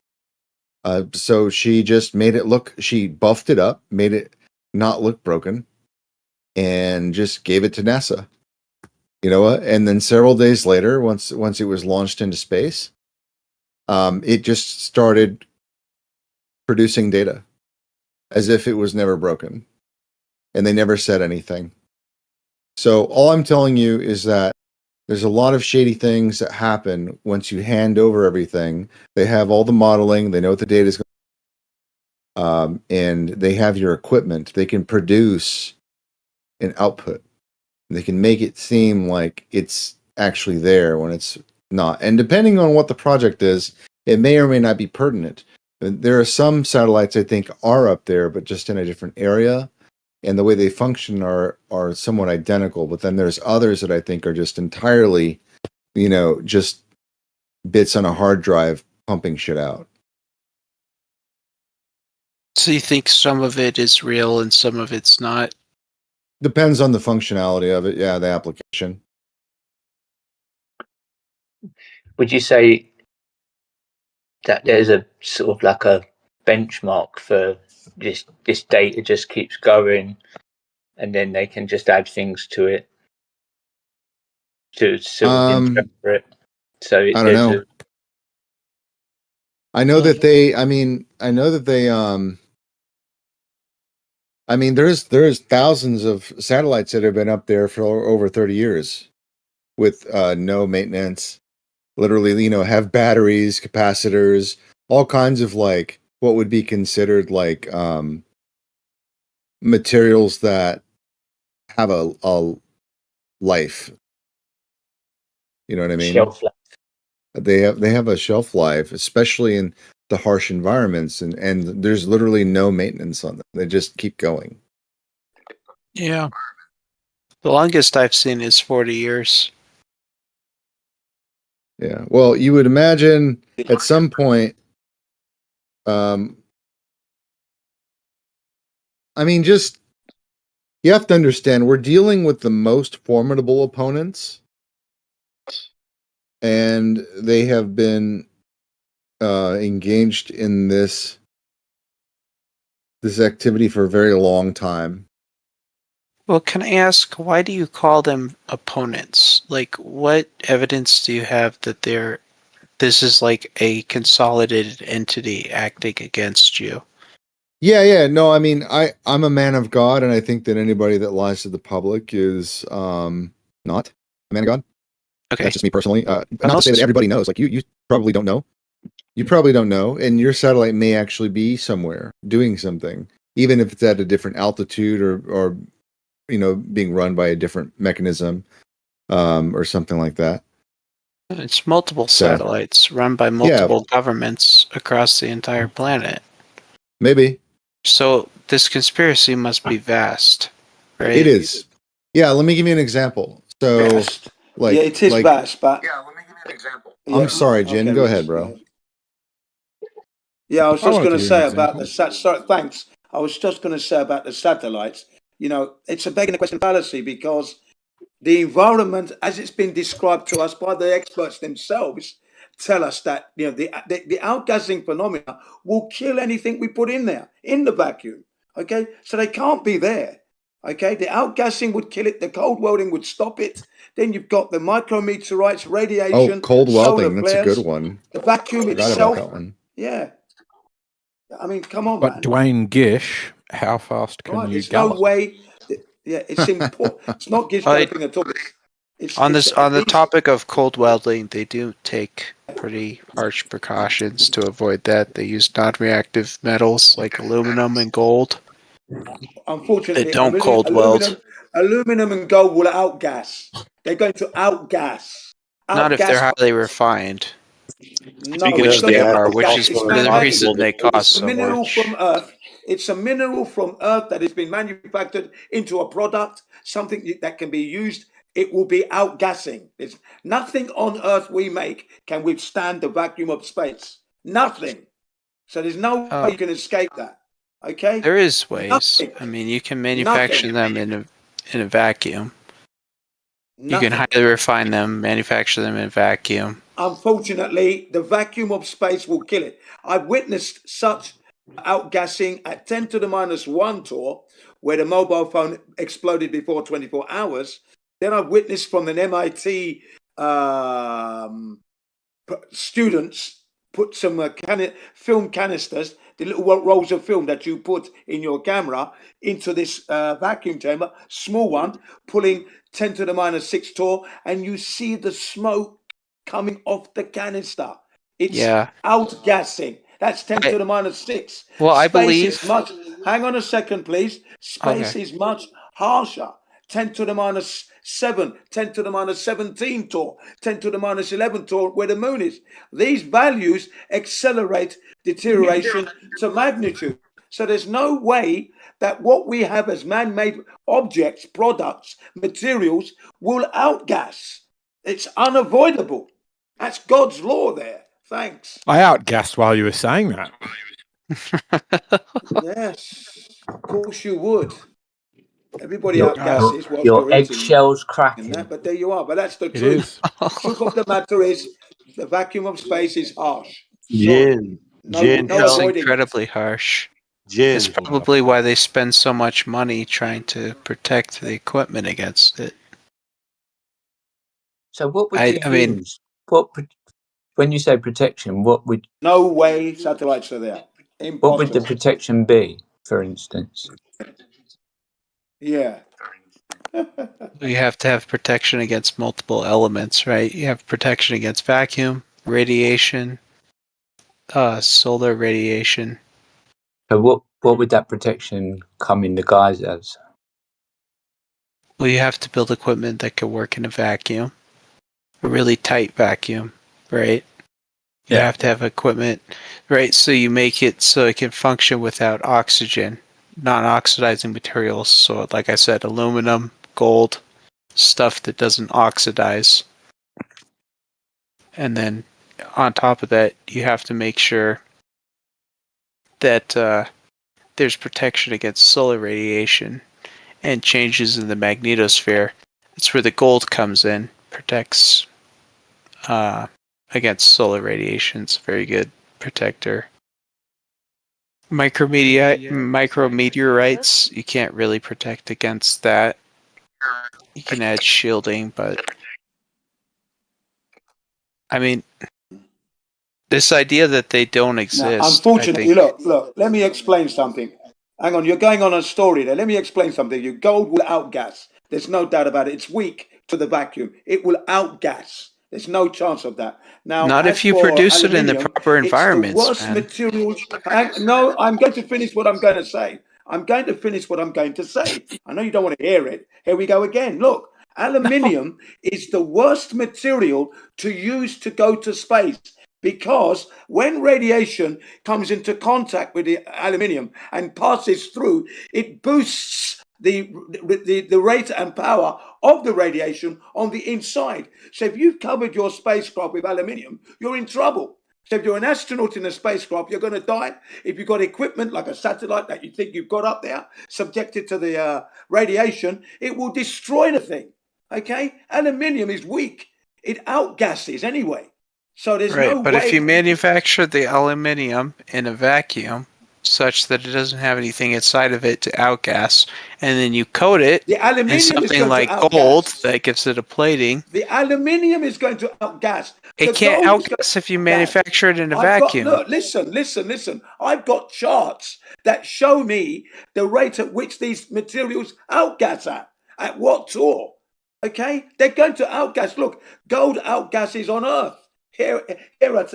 So she just made it look. She buffed it up, made it not look broken, and just gave it to NASA. And then several days later, once it was launched into space, it just started producing data as if it was never broken, and they never said anything. So all I'm telling you is that there's a lot of shady things that happen once you hand over everything. They have all the modeling. They know what the data is going and they have your equipment. They can produce an output. They can make it seem like it's actually there when it's not. And depending on what the project is, it may or may not be pertinent. There are some satellites I think are up there, but just in a different area. And the way they function are somewhat identical. But then there's others that I think are just entirely, just bits on a hard drive pumping shit out. So you think some of it is real and some of it's not? Depends on the functionality of it. Yeah, the application. Would you say that there's a sort of like a benchmark for this data just keeps going, and then they can just add things to it to sort of interpret? So I don't know. I know that they. There's thousands of satellites that have been up there for over 30 years with no maintenance. Literally, have batteries, capacitors, all kinds of like what would be considered like materials that have a life. You know what I mean? Shelf life. They have a shelf life, especially in the harsh environments, and there's literally no maintenance on them. They just keep going. Yeah. The longest I've seen is 40 years. Yeah. Well, you would imagine at some point, I mean, just you have to understand we're dealing with the most formidable opponents, and they have been engaged in this activity for a very long time. Well, can I ask, why do you call them opponents? Like, what evidence do you have that this is like a consolidated entity acting against you? Yeah. No, I mean, I'm a man of God, and I think that anybody that lies to the public is not a man of God. Okay. That's just me personally. Not to say that everybody knows. Like you probably don't know. You probably don't know, and your satellite may actually be somewhere doing something, even if it's at a different altitude or being run by a different mechanism, or something like that. It's multiple satellites run by multiple governments across the entire planet. Maybe. So this conspiracy must be vast, right? It is. Yeah, let me give you an example. So, vast. Yeah, it is vast, but yeah, let me give you an example. I'm sorry, Jin. Okay, go ahead, bro. Yeah, I was just going to say about the sorry, thanks. I was just going to say about the satellites. It's a begging the question fallacy, because the environment, as it's been described to us by the experts themselves, tell us that the outgassing phenomena will kill anything we put in there in the vacuum. Okay, so they can't be there. Okay, the outgassing would kill it. The cold welding would stop it. Then you've got the micrometeorites, radiation. Oh, cold welding. That's flares, a good one. The vacuum Forgot itself. about that one. Yeah. I mean, come on, but man. Dwayne Gish, how fast can you gallop? No way. Yeah, it's important. It's not Gish galloping at all. On the topic of cold welding, they do take pretty harsh precautions to avoid that. They use non-reactive metals like aluminum and gold. Unfortunately, they don't cold weld. Aluminum and gold will outgas. They're going to outgas. Not if they're highly refined. No, which they are, which is the reason they cost so much. From Earth. It's a mineral from Earth that has been manufactured into a product, something that can be used. It will be outgassing. There's nothing on Earth we make can withstand the vacuum of space. Nothing. So there's no way you can escape that. Okay? There is ways. Nothing. I mean, you can manufacture them in a vacuum. You can highly refine them, manufacture them in a vacuum. Unfortunately, the vacuum of space will kill it. I've witnessed such outgassing at 10 to the minus 1 torr, where the mobile phone exploded before 24 hours. Then I've witnessed from an MIT students put some film canisters, the little rolls of film that you put in your camera, into this vacuum chamber, small one, pulling 10 to the minus 6 torr, and you see the smoke coming off the canister. It's outgassing. That's 10 to the minus 6. Well, I believe. Hang on a second, please. Space is much harsher. 10 to the minus 7, 10 to the minus 17 torr, 10 to the minus 11 torr, where the moon is. These values accelerate deterioration to magnitude. So there's no way that what we have as man-made objects, products, materials will outgas. It's unavoidable. That's God's law there. Thanks. I outgassed while you were saying that. Yes, of course you would. Everybody outgasses whilst your eggshells cracking. But there you are. But that's the truth. Truth of the matter is, the vacuum of space is harsh. Jinned. It's incredibly harsh. It's probably why they spend so much money trying to protect the equipment against it. So what would you use? When you say protection, what would... No way satellites are there. Impossible. What would the protection be, for instance? Yeah. You have to have protection against multiple elements, right? You have protection against vacuum, radiation, solar radiation. So what would that protection come in the guise as? Well, you have to build equipment that can work in a vacuum, a really tight vacuum. right? You have to have equipment, right? So you make it so it can function without oxygen, non-oxidizing materials. So, like I said, aluminum, gold, stuff that doesn't oxidize. And then on top of that, you have to make sure that there's protection against solar radiation and changes in the magnetosphere. That's where the gold comes in, protects against solar radiation. It's a very good protector. Micrometeorites, you can't really protect against that. You can add shielding, but I mean, this idea that they don't exist. Now, unfortunately, look, let me explain something. Hang on, you're going on a story there. Let me explain something. Your gold will outgas. There's no doubt about it. It's weak to the vacuum. It will outgas. There's no chance of that. Now, not if you produce it in the proper environments. It's the worst materials. No, I'm going to finish what I'm going to say. I'm going to finish what I'm going to say. I know you don't want to hear it. Here we go again. Look, aluminium is the worst material to use to go to space. Because when radiation comes into contact with the aluminium and passes through, it boosts the rate and power of the radiation on the inside. So if you've covered your spacecraft with aluminium, you're in trouble. So if you're an astronaut in a spacecraft, you're going to die. If you've got equipment like a satellite that you think you've got up there, subjected to the radiation, it will destroy the thing. Okay? Aluminium is weak. It outgasses anyway. So there's no but way. if you manufacture the aluminium in a vacuum such that it doesn't have anything inside of it to outgas, and then you coat it in something like gold that gives it a plating, the aluminium is going to outgas. It can't outgas if you manufacture it in a vacuum. Look, listen. I've got charts that show me the rate at which these materials outgas at what torr. Okay, they're going to outgas. Look, gold outgasses on Earth. Here at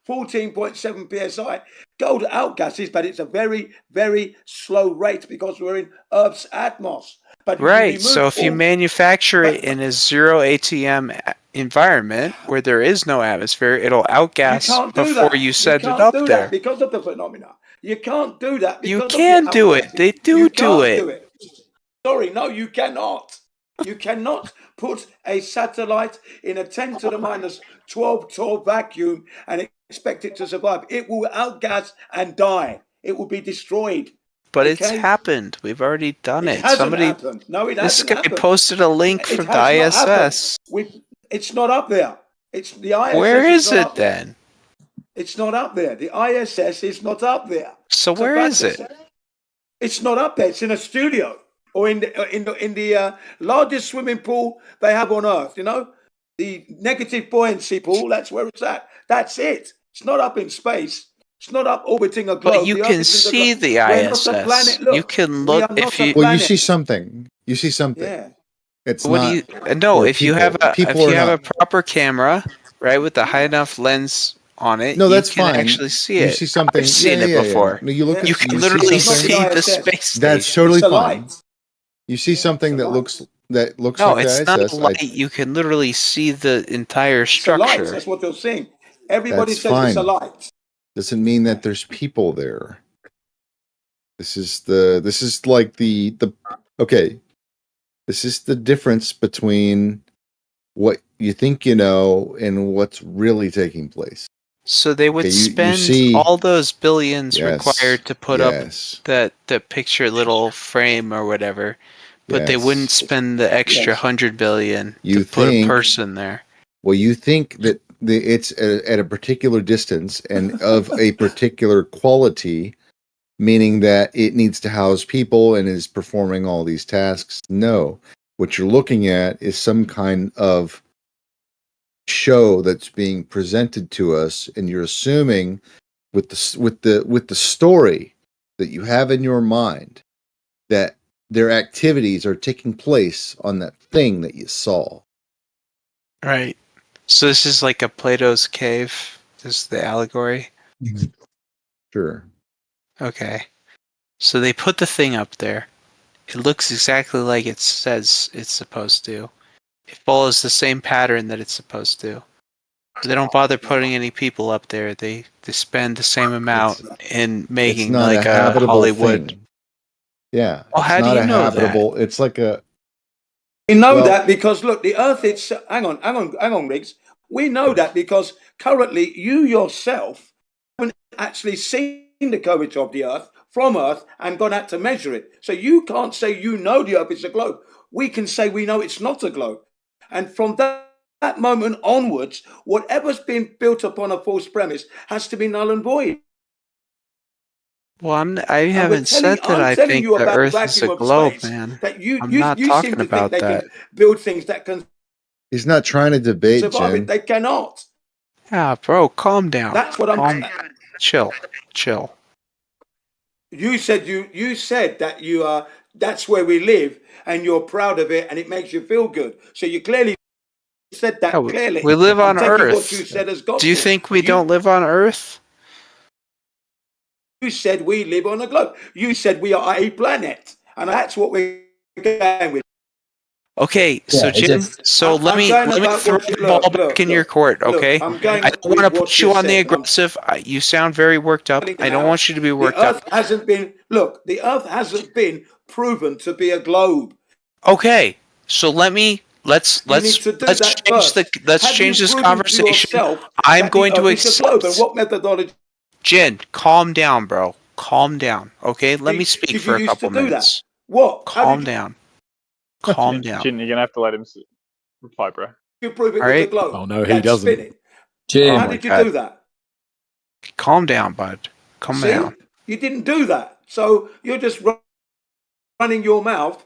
14.7 psi, gold outgasses, but it's a very, very slow rate because we're in Earth's atmosphere. But so if you manufacture it in a zero ATM environment where there is no atmosphere, it'll outgas before you set it up there. Because of the phenomena. You can't do that. You can do it. They do it. Sorry, no, you cannot. You cannot put a satellite in a 10 to the minus 12 torr vacuum and expect it to survive. It will outgas and die. It will be destroyed. But it's happened. We've already done it. It hasn't happened. No, it hasn't happened. This guy posted a link for the ISS. It's not up there. It's the ISS. Where is it then? It's not up there. The ISS is not up there. So where is it? It's not up there. It's in a studio. Or in the largest swimming pool they have on Earth, the negative buoyancy pool. That's where it's at. That's it. It's not up in space. It's not up orbiting a globe. But you can see the ISS. You can look if you. Well, you see something. You see something. Yeah. It's not. If you have a proper camera, right, with a high enough lens on it, no, that's you can fine. actually see it. You see something. I've seen it before. No, you look. You can literally see the space. That's totally fine. You see something that looks like the ISS. No, it's not a light. You can literally see the entire structure. It's a light. That's what they're saying. Everybody says it's a light. Doesn't mean that there's people there. This is like the okay. This is the difference between what you think you know and what's really taking place. So they would spend all those billions required to put up that picture little frame or whatever, but they wouldn't spend the extra 100 billion to put a person there. Well, you think that it's at a particular distance and of a particular quality, meaning that it needs to house people and is performing all these tasks. No, what you're looking at is some kind of show that's being presented to us, and you're assuming with the story that you have in your mind that their activities are taking place on that thing that you saw. Right. So this is like a Plato's cave. This is the allegory. Sure. Okay. So they put the thing up there. It looks exactly like it says it's supposed to. It follows the same pattern that it's supposed to. They don't bother putting any people up there. They spend the same amount in It's making not like a a habitable Hollywood. thing. Yeah. Well, it's how do not you a know habitable. It's like a. We know Well- that because look, the Earth. It's hang on, Riggs. We know that because currently you yourself haven't actually seen the curvature of the Earth from Earth and gone out to measure it. So you can't say you know the Earth is a globe. We can say we know it's not a globe. And from that moment onwards, whatever's been built upon a false premise has to be null and void. Well, I haven't said that I telling think you the about Earth is a vacuum of globe, space, man. that I'm not you seem talking to think about they that. can build things that can He's not trying to debate, survive Jin. it. They cannot. Yeah, bro, calm down. That's what I'm. Chill. You said that you are. That's where we live, and you're proud of it, and it makes you feel good. So you clearly said that Yeah, clearly. we live on I'm taking Earth. what you said as gospel. Do you think we don't live on Earth? You said we live on a globe. You said we are a planet, and that's what we're going with. Okay, so Jim, so let me throw the ball back in your court, okay? I don't want to put you on the aggressive. You sound very worked up. I don't want you to be worked up. The Earth hasn't been proven to be a globe. Okay, so let's change this conversation. I'm going to accept. And what methodology? Jin, calm down, bro. Calm down, okay? Let me speak for a couple minutes. What? Calm down. Calm down. Jin, you're gonna have to let him reply, bro. You prove it with the globe. Oh no, he doesn't. Spinning. Jim, How did you do that? Calm down, bud. Calm down. You didn't do that. So you're just running your mouth.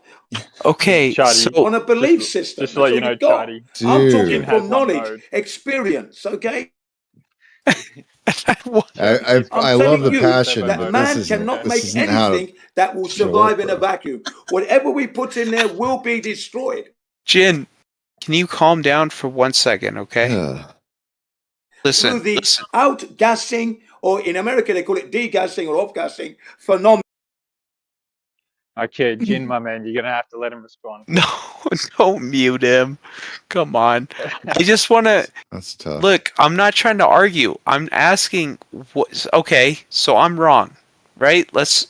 Okay, Chardy, so on a belief system. Just to let you know, Chardy. I'm talking Dude. from knowledge, experience, okay? I love the passion, that but man this isn't, cannot this make isn't how anything that will survive in a vacuum. Whatever we put in there will be destroyed. Jin, can you calm down for 1 second, okay? Listen. Through the outgassing, or in America they call it degassing or off-gassing phenomenon. Okay, Jin, my man, you're gonna have to let him respond. No, don't mute him. Come on. I just want to. That's tough. Look, I'm not trying to argue. I'm asking. Okay, so I'm wrong, right? Let's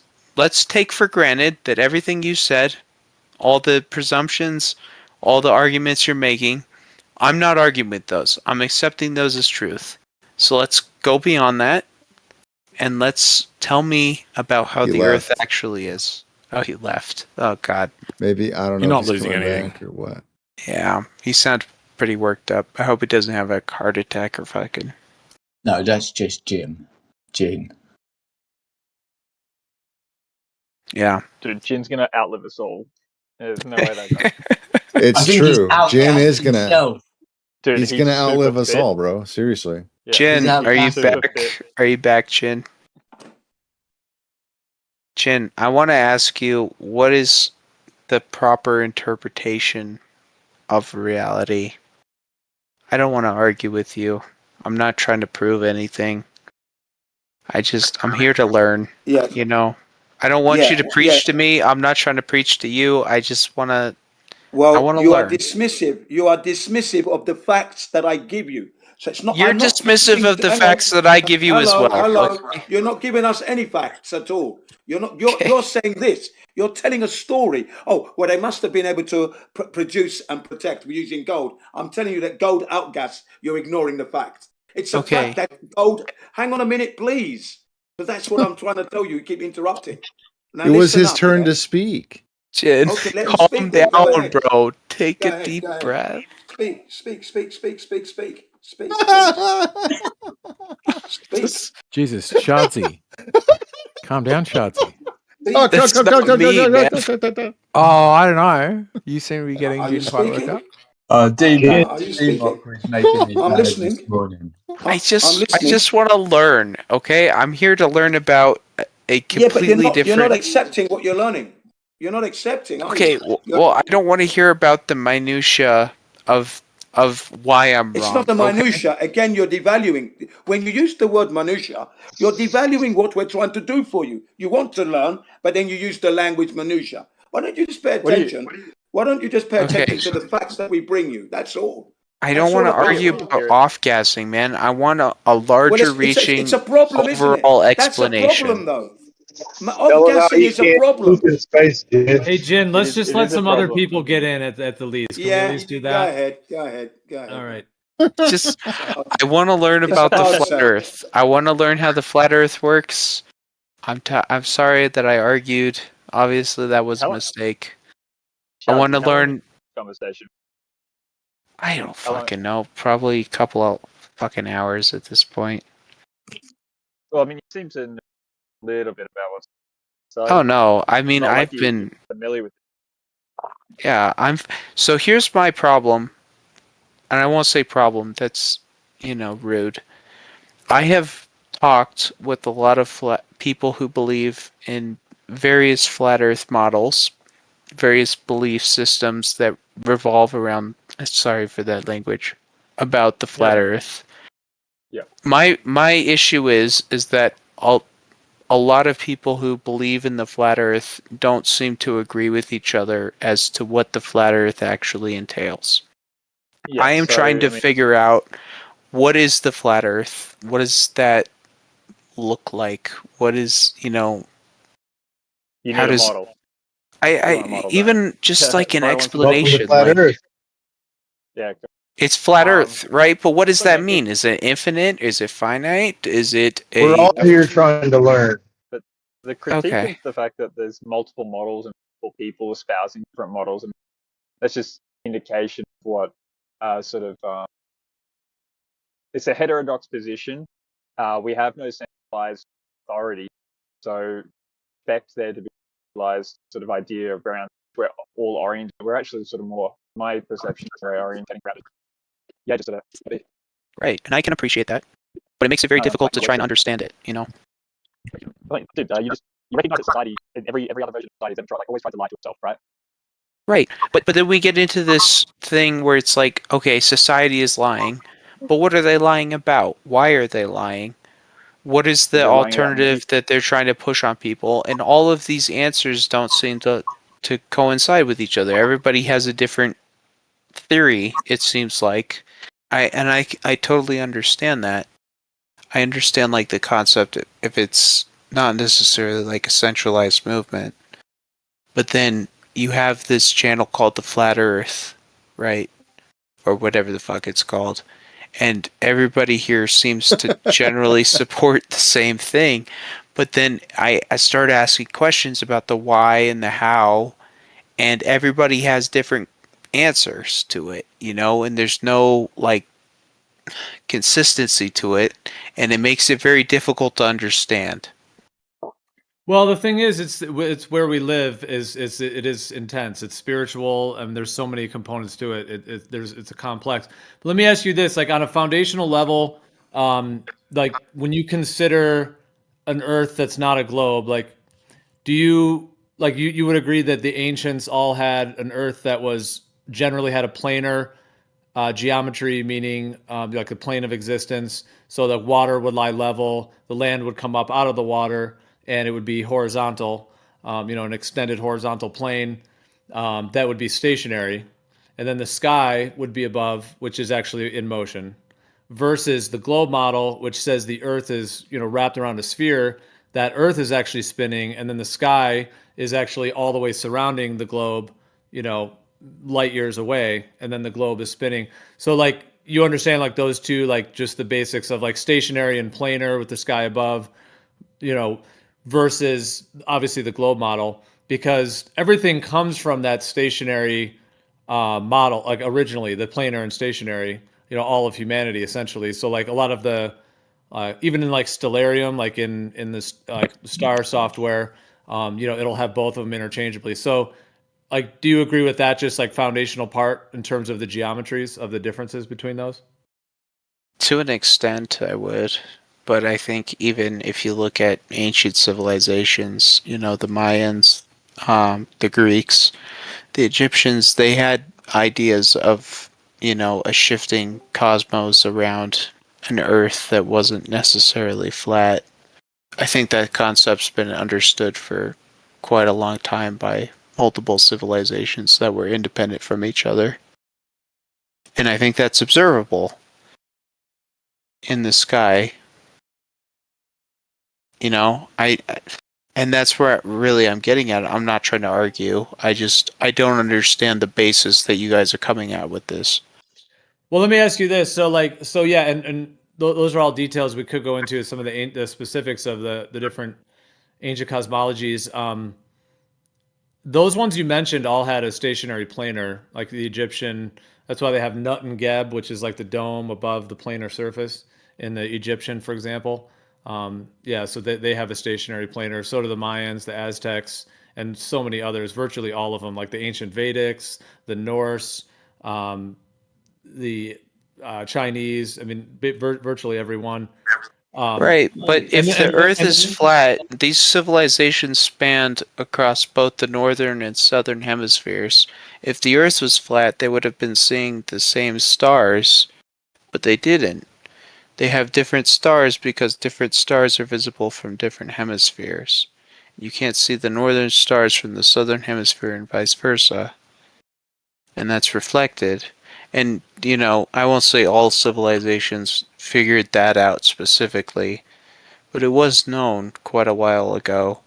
take for granted that everything you said, all the presumptions, all the arguments you're making, I'm not arguing with those. I'm accepting those as truth. So let's go beyond that, and let's tell me about how the Earth actually is. Oh, he left. Oh, God. Maybe, I don't know. You're not losing anything. Or what? Yeah, he sounds pretty worked up. I hope he doesn't have a heart attack or fucking... No, that's just Jin. Yeah. Dude, Jin's gonna outlive us all. There's no way that goes. It's true. Jin is gonna... Dude, he's gonna outlive us all, bro. Seriously. Yeah. Jin, are you back? Are you back, Jin? Jin, I want to ask you, what is the proper interpretation of reality? I don't want to argue with you. I'm not trying to prove anything. I'm here to learn. Yeah. You know, I don't want you to preach to me. I'm not trying to preach to you. I just want to. Well, I want to you learn. are dismissive. You are dismissive of the facts that I give you. So it's not. You're dismissive of the facts that I give you as well. Hello. You're not giving us any facts at all. You're not. You're saying this. You're telling a story. Oh, well, they must have been able to produce and protect using gold. I'm telling you that gold outgas. You're ignoring the fact. It's a fact that gold. Hang on a minute, please. Because that's what I'm trying to tell you. You keep interrupting. Now, it was his turn to speak. Jin, calm down, bro. Take a deep breath. Speak. Jesus, Chardsy. Calm down, Chardsy. Oh, I don't know. You seem to be getting quite worked up. Dean, are you speaking? I'm listening. I just want to learn, okay? I'm here to learn about a completely different... You're not accepting what you're learning. You're not accepting. Okay, well, I don't want to hear about the minutia of why I'm wrong. It's not the minutia. Okay? Again, you're devaluing. When you use the word minutia, you're devaluing what we're trying to do for you. You want to learn, but then you use the language minutia. Why don't you just pay attention? Why don't you just pay attention to the facts that we bring you? That's all. I don't That's want all to about. argue about off-gassing, man. I want a Well, larger it's reaching a problem, isn't it? overall That's a explanation. problem, though. Tell them how Off-gassing you is a can't problem. poop in space, dude. Hey, Jin, let's just it let is a some other problem. people get in at the least. Can we at Yeah, least do go that? ahead. Go ahead. Go ahead. All right. Just, I want to learn It's about the hard, flat sir. Earth. I want to learn how the flat Earth works. I'm sorry that I argued. Obviously, that was a How- mistake. I Chardsy, want to how long learn. is this conversation. I don't How long- fucking know. Probably a couple of fucking hours at this point. Well, I mean, you seem to know a little bit about what's inside. Oh no, I mean Not I've like been. you're familiar with. Yeah, so here's my problem, and I won't say problem, that's, rude. I have talked with a lot of people who believe in various flat earth models, various belief systems that revolve around, sorry for that language, about the flat earth. Yeah. My issue is that a lot of people who believe in the flat earth don't seem to agree with each other as to what the flat earth actually entails. Yeah, I am trying to figure out, what is the flat earth? What does that look like? What is, You how need a does model. I even just like an Welcome to explanation, Flat like, Earth. Yeah. it's flat earth, right? But what does so that yeah, mean? Is it infinite? Is it finite? Is it We're all here trying to learn. But the critique Okay. of the fact that there's multiple models and multiple people espousing different models, and that's just indication of what it's a heterodox position. We have no centralized authority, so expect there to be a centralized sort of idea around we're all oriented. We're actually sort of more, my perception is very orientating around it. Yeah, just sort of. Right, and I can appreciate that, but it makes it very difficult to try and understand it. Dude, you recognize that society, in every other version of society, is always tried to lie to itself, right? Right, but then we get into this thing where it's like, okay, society is lying, but what are they lying about? Why are they lying? What is the alternative that they're trying to push on people? And all of these answers don't seem to coincide with each other. Everybody has a different theory, it seems like. I totally understand that. I understand like the concept if it's not necessarily like a centralized movement. But then you have this channel called the Flat Earth, right? Or whatever the fuck it's called. And everybody here seems to generally support the same thing. But then I start asking questions about the why and the how, and everybody has different answers to it, and there's no like consistency to it, and it makes it very difficult to understand. Well, the thing is, it's where we live. It is intense. It's spiritual, and there's so many components to it. It's a complex. But let me ask you this: like on a foundational level, like when you consider an Earth that's not a globe, like do you like you would agree that the ancients all had an Earth that was generally had a planar geometry, meaning like the plane of existence. So the water would lie level, the land would come up out of the water, and it would be horizontal, an extended horizontal plane that would be stationary. And then the sky would be above, which is actually in motion, versus the globe model, which says the Earth is, wrapped around a sphere. That Earth is actually spinning, and then the sky is actually all the way surrounding the globe, light years away, and then the globe is spinning. So like you understand like those two, like just the basics of like stationary and planar with the sky above, versus obviously the globe model, because everything comes from that stationary model, like originally the planar and stationary, all of humanity essentially. So like a lot of the even in like Stellarium, like in this like star software, it'll have both of them interchangeably. So like, do you agree with that? Just like foundational part in terms of the geometries of the differences between those? To an extent, I would. But I think even if you look at ancient civilizations, the Mayans, the Greeks, the Egyptians, they had ideas of, a shifting cosmos around an Earth that wasn't necessarily flat. I think that concept's been understood for quite a long time by multiple civilizations that were independent from each other. And I think that's observable in the sky. You know, and that's where really I'm getting at. I'm not trying to argue. I don't understand the basis that you guys are coming at with this. Well, let me ask you this. So yeah, and those are all details we could go into some of the specifics of the different ancient cosmologies. Those ones you mentioned all had a stationary planar, like the Egyptian. That's why they have Nut and Geb, which is like the dome above the planar surface in the Egyptian, for example. Yeah, so they have a stationary planar. So do the Mayans, the Aztecs, and so many others. Virtually all of them, like the ancient Vedics, the Norse, the Chinese. I mean, virtually everyone. Right, but if the Earth is flat, these civilizations spanned across both the northern and southern hemispheres. If the Earth was flat, they would have been seeing the same stars, but they didn't. They have different stars because different stars are visible from different hemispheres. You can't see the northern stars from the southern hemisphere and vice versa. And that's reflected. And, you know, I won't say all civilizations figured that out specifically, but it was known quite a while ago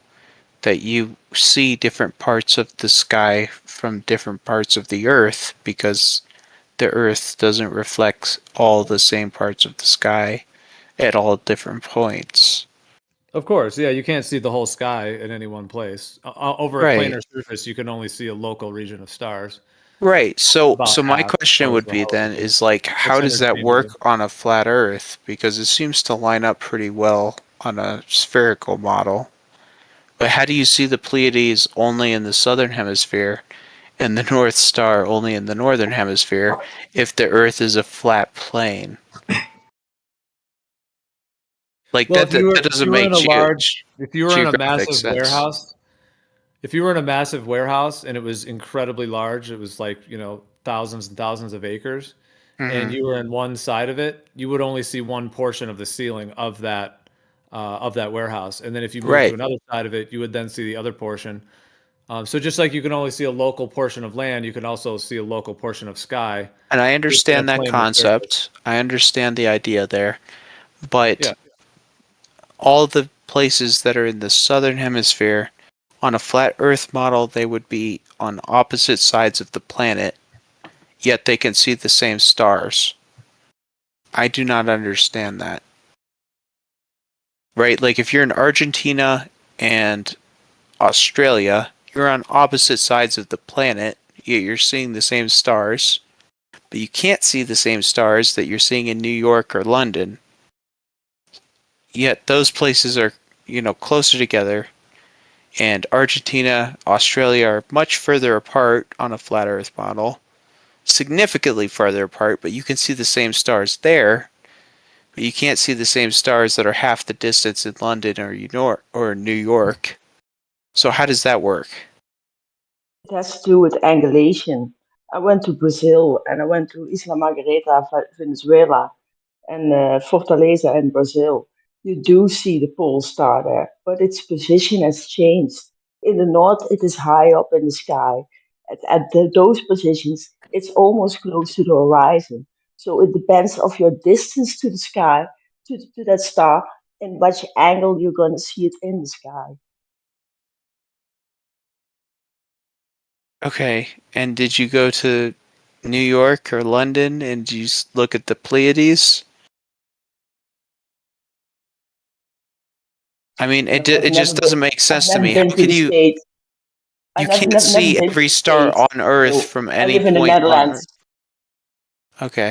that you see different parts of the sky from different parts of the Earth because the Earth doesn't reflect all the same parts of the sky at all different points. Of course, yeah, you can't see the whole sky in any one place. Over a Right. planar surface, you can only see a local region of stars. Right. So About my half, question or would be however then big. is like, how It's does that work interchangeable. on a flat Earth? Because it seems to line up pretty well on a spherical model. But how do you see the Pleiades only in the southern hemisphere and the North Star only in the northern hemisphere if the Earth is a flat plane? Like Well, that if doesn't you were make in a geographic sense. if you were in a massive warehouse and it was incredibly large, it was like, you know, thousands and thousands of acres, and Hmm. you were in one side of it, you would only see one portion of the ceiling of that warehouse. And then if you moved to Right. another side of it, you would then see the other portion. So just like you can only see a local portion of land, you can also see a local portion of sky And I just in a understand that planar surface. concept. I understand the idea there. But Yeah. all the places that are in the southern hemisphere, on a flat Earth model, they would be on opposite sides of the planet, yet they can see the same stars. I do not understand that. Right? Like if you're in Argentina and Australia, you're on opposite sides of the planet, yet you're seeing the same stars, but you can't see the same stars that you're seeing in New York or London. Yet those places are, you know, closer together, and Argentina, Australia are much further apart on a flat Earth model, significantly farther apart, but you can see the same stars there, but you can't see the same stars that are half the distance in London or New York. So how does that work? It has to do with angulation. I went to Brazil and I went to Isla Margareta, Venezuela, and Fortaleza in Brazil. You do see the pole star there, but its position has changed. In the north, it is high up in the sky. Those positions, it's almost close to the horizon. So it depends of your distance to the sky, to that star, and which angle you're going to see it in the sky. Okay, and did you go to New York or London and you look at the Pleiades? I mean, it Never just been, doesn't make I've sense to never me. How been to can the you States. you I've never, can't never see been to every the star States. on Earth So from I any live in the point on Earth? Netherlands. Okay.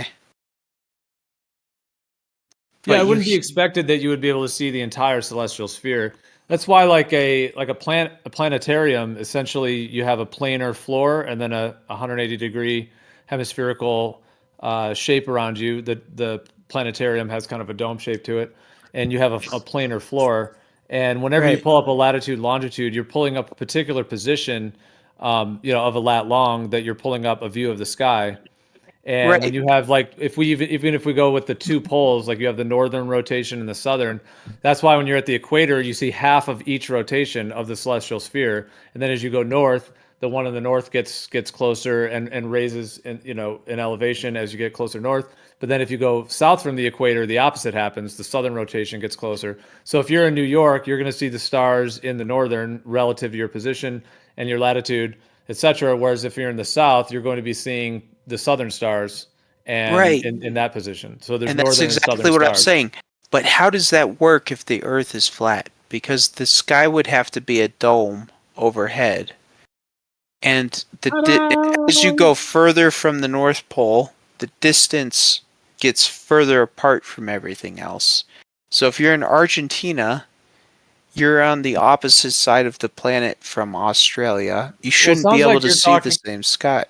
Yeah, But it you wouldn't be expected that you would be able to see the entire celestial sphere. That's why, like a planetarium, essentially you have a planar floor and then a 180-degree hemispherical shape around you. The planetarium has kind of a dome shape to it, and you have a planar floor. And whenever you right. pull up a latitude, longitude, you're pulling up a particular position, you know, of a lat long that you're pulling up a view of the sky. And when Right. you have like, if we even if we go with the two poles, like you have the northern rotation and the southern, that's why when you're at the equator, you see half of each rotation of the celestial sphere. And then as you go north, the one in the north gets closer and raises in elevation as you get closer north. But then if you go south from the equator, the opposite happens. The southern rotation gets closer. So if you're in New York, you're going to see the stars in the northern relative to your position and your latitude, etc. Whereas if you're in the south, you're going to be seeing the southern stars and Right. in that position. So there's And that's northern and exactly southern what I'm stars. saying. But how does that work if the Earth is flat? Because the sky would have to be a dome overhead. And as you go further from the North Pole, the distance gets further apart from everything else. So if you're in Argentina, you're on the opposite side of the planet from Australia. You shouldn't be able to see the same sky.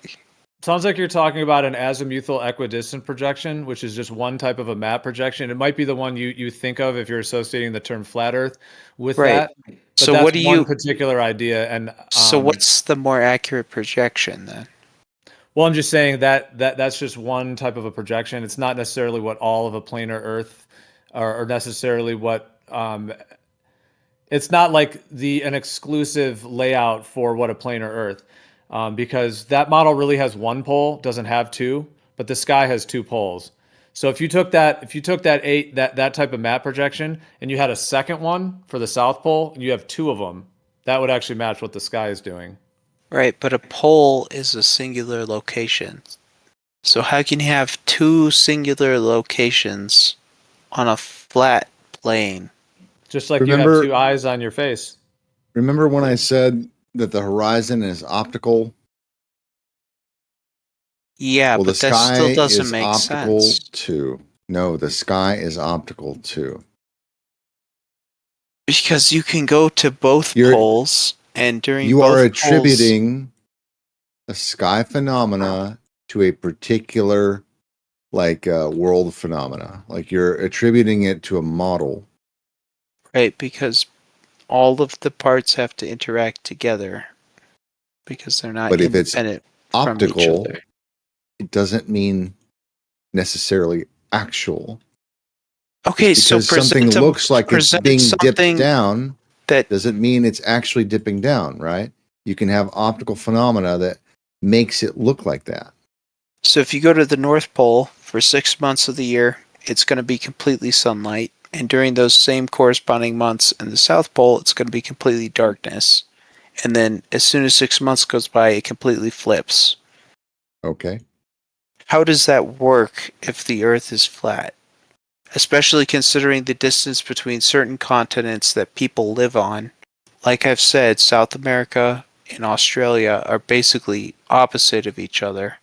Sounds like you're talking about an azimuthal equidistant projection, which is just one type of a map projection. It might be the one you think of if you're associating the term flat Earth with that. But so that's what do one particular idea. And so what's the more accurate projection then? Well, I'm just saying that's just one type of a projection. It's not necessarily what all of a planar Earth, or necessarily what. It's not like an exclusive layout for what a planar Earth. Because that model really has one pole, doesn't have two, but the sky has two poles. So if you took that type of map projection and you had a second one for the South Pole, and you have two of them, that would actually match what the sky is doing. Right, but a pole is a singular location. So how can you have two singular locations on a flat plane? Just like you have two eyes on your face. Remember when I said that the horizon is optical? Yeah, well, but that still doesn't make sense. Too. No, the sky is optical too. Because you can go to both poles, and during you both are attributing a sky phenomena to a particular world phenomena. Like you're attributing it to a model. Right, because all of the parts have to interact together because they're not independent from each other. It doesn't mean necessarily actual. Okay, so something looks like it's being dipped down, that doesn't mean it's actually dipping down, right? You can have optical phenomena that makes it look like that. So if you go to the North Pole for 6 months of the year, it's going to be completely sunlight. And during those same corresponding months in the South Pole, it's going to be completely darkness. And then as soon as 6 months goes by, it completely flips. Okay. How does that work if the Earth is flat? Especially considering the distance between certain continents that people live on. Like I've said, South America and Australia are basically opposite of each other.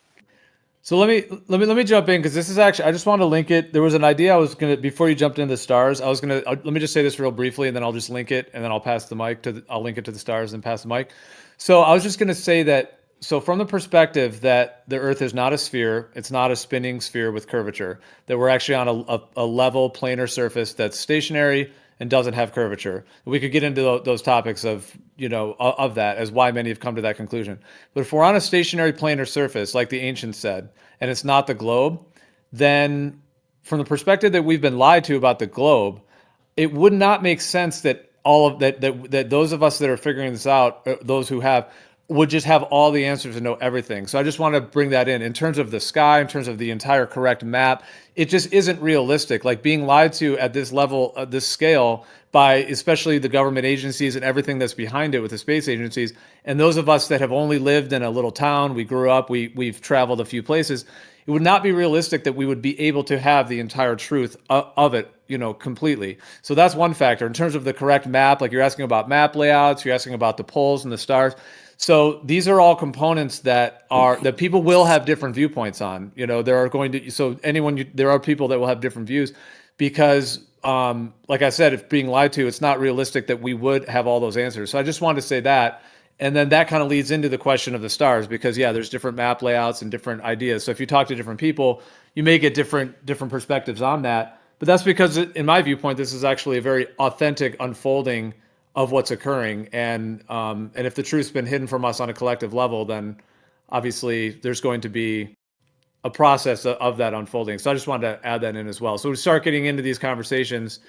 So let me jump in because this is actually, I just want to link it. There was an idea I was gonna, before you jumped into the stars, I was gonna let me just say this real briefly and then I'll just link it and then I'll pass the mic I'll link it to the stars and pass the mic. So I was just gonna say that, so from the perspective that the Earth is not a sphere, it's not a spinning sphere with curvature, that we're actually on a level planar surface that's stationary and doesn't have curvature. We could get into those topics of that as why many have come to that conclusion. But if we're on a stationary planar surface, like the ancients said, and it's not the globe, then from the perspective that we've been lied to about the globe, it would not make sense that all of that those of us that are figuring this out, those who have, would just have all the answers and know everything. So I just want to bring that in terms of the sky, in terms of the entire correct map. It just isn't realistic. Like being lied to at this level, this scale, by especially the government agencies and everything that's behind it with the space agencies. And those of us that have only lived in a little town, we grew up, we've traveled a few places. It would not be realistic that we would be able to have the entire truth of it, completely. So that's one factor. In terms of the correct map, like you're asking about map layouts, you're asking about the poles and the stars. So these are all components that people will have different viewpoints on. There are going to, there are people that will have different views because, like I said, if being lied to, it's not realistic that we would have all those answers. So I just wanted to say that. And then that kind of leads into the question of the stars because there's different map layouts and different ideas. So if you talk to different people, you may get different perspectives on that. But that's because, in my viewpoint, this is actually a very authentic unfolding of what's occurring. And if the truth's been hidden from us on a collective level, then obviously there's going to be a process of that unfolding. So I just wanted to add that in as well. So we start getting into these conversations.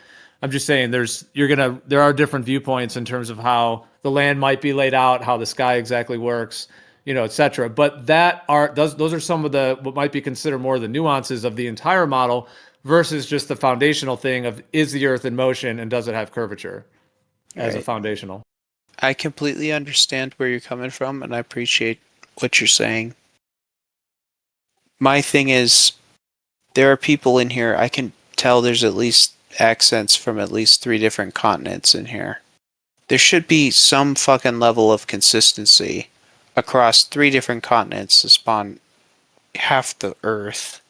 I'm just saying there are different viewpoints in terms of how the land might be laid out, how the sky exactly works, et cetera. But those are some of what might be considered more the nuances of the entire model versus just the foundational thing of, is the Earth in motion and does it have curvature as a foundational? I completely understand where you're coming from, and I appreciate what you're saying. My thing is, there are people in here, I can tell there's at least accents from at least 3 different continents in here. There should be some fucking level of consistency across 3 different continents to spawn half the Earth.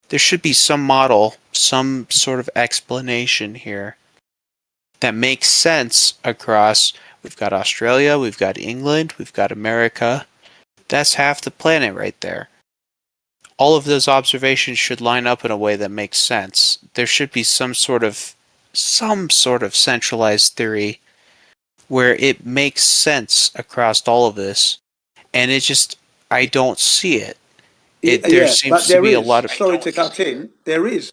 There should be some model, some sort of explanation here that makes sense across. We've got Australia, we've got England, we've got America. That's half the planet right there. All of those observations should line up in a way that makes sense. There should be some sort of centralized theory where it makes sense across all of this, and I don't see it. There seems to be a lot of. Sorry to cut in. There is.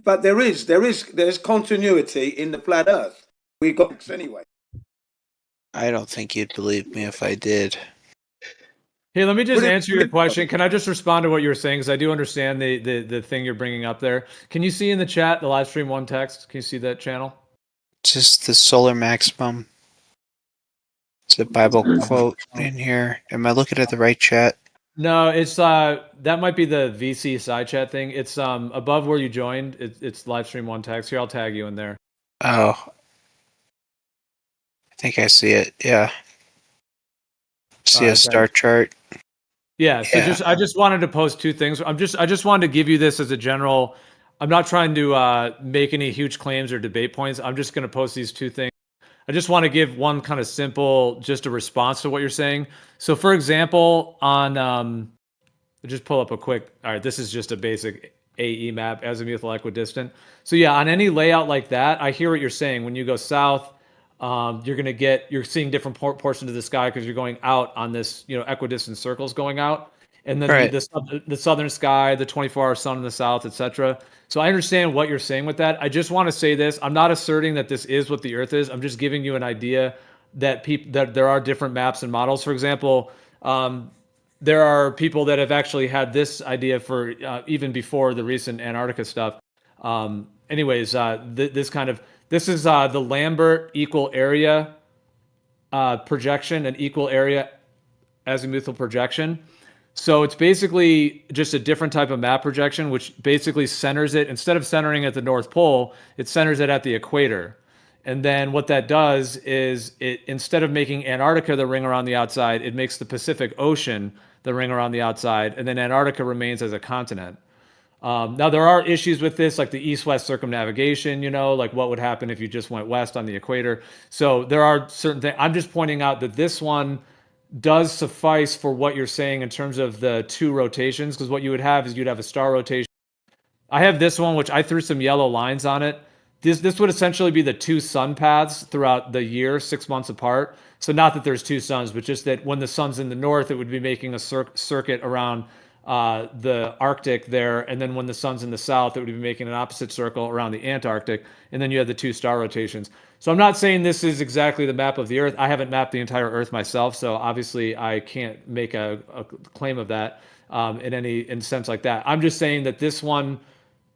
But there's continuity in the flat Earth. We've got this anyway. I don't think you'd believe me if I did. Hey, let me just answer your question. Can I just respond to what you were saying? Because I do understand the thing you're bringing up there. Can you see in the chat the live stream 1 text? Can you see that channel? Just the solar maximum. It's a Bible quote in here. Am I looking at the right chat? No, it's that might be the VC side chat thing. It's above where you joined. It's live stream 1 text. Here, I'll tag you in there. Oh, I think I see it. Yeah, see a star chart. Yeah. So I just wanted to post 2 things. I just wanted to give you this as a general. I'm not trying to make any huge claims or debate points. I'm just going to post these 2 things. I just want to give one kind of simple, just a response to what you're saying. So, for example, on just pull up a quick. All right, this is just a basic AE map, azimuthal equidistant. So yeah, on any layout like that, I hear what you're saying. When you go south, you're seeing different portions of the sky because you're going out on this, equidistant circles going out, and then the southern sky, the 24-hour sun in the south, etc. So I understand what you're saying with that. I just want to say this: I'm not asserting that this is what the Earth is. I'm just giving you an idea that there are different maps and models. For example, there are people that have actually had this idea for even before the recent Antarctica stuff. This is the Lambert equal area projection and equal area azimuthal projection. So it's basically just a different type of map projection, which basically centers it, instead of centering at the North Pole, it centers it at the equator. And then what that does is instead of making Antarctica the ring around the outside, it makes the Pacific Ocean the ring around the outside, and then Antarctica remains as a continent. Now, there are issues with this, like the east-west circumnavigation, like what would happen if you just went west on the equator. So there are certain things. I'm just pointing out that this one does suffice for what you're saying in terms of the 2 rotations, because what you would have is you'd have a star rotation. I have this one, which I threw some yellow lines on it. This would essentially be the 2 sun paths throughout the year, 6 months apart. So not that there's 2 suns, but just that when the sun's in the north, it would be making a circuit around the Arctic there, and then when the sun's in the south, it would be making an opposite circle around the Antarctic, and then you have the 2 star rotations. So I'm not saying this is exactly the map of the Earth. I haven't mapped the entire Earth myself, so obviously I can't make a claim of that in sense like that. I'm just saying that this one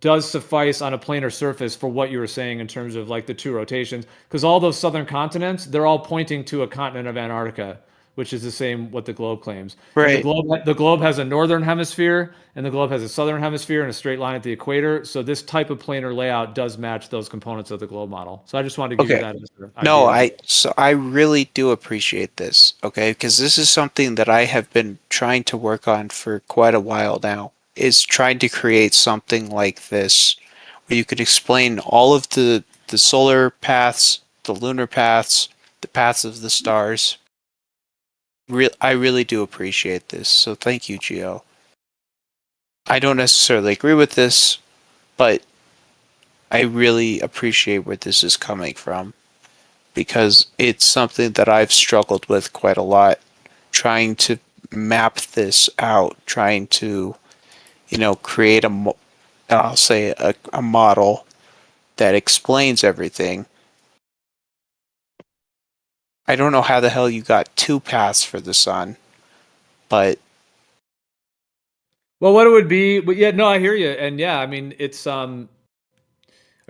does suffice on a planar surface for what you were saying in terms of like the 2 rotations, because all those southern continents, they're all pointing to a continent of Antarctica, which is the same what the globe claims. Right. The globe has a northern hemisphere, and the globe has a southern hemisphere and a straight line at the equator. So this type of planar layout does match those components of the globe model. So I just wanted to give you that answer. No, I really do appreciate this, okay? Because this is something that I have been trying to work on for quite a while now, is trying to create something like this where you could explain all of the solar paths, the lunar paths, the paths of the stars. I really do appreciate this, so thank you, Gio. I don't necessarily agree with this, but I really appreciate where this is coming from, because it's something that I've struggled with quite a lot, trying to map this out, trying to, create I'll say a model that explains everything. I don't know how the hell you got two paths for the sun, but Well, what it would be, but yeah, no, I hear you, and yeah, I mean, it's I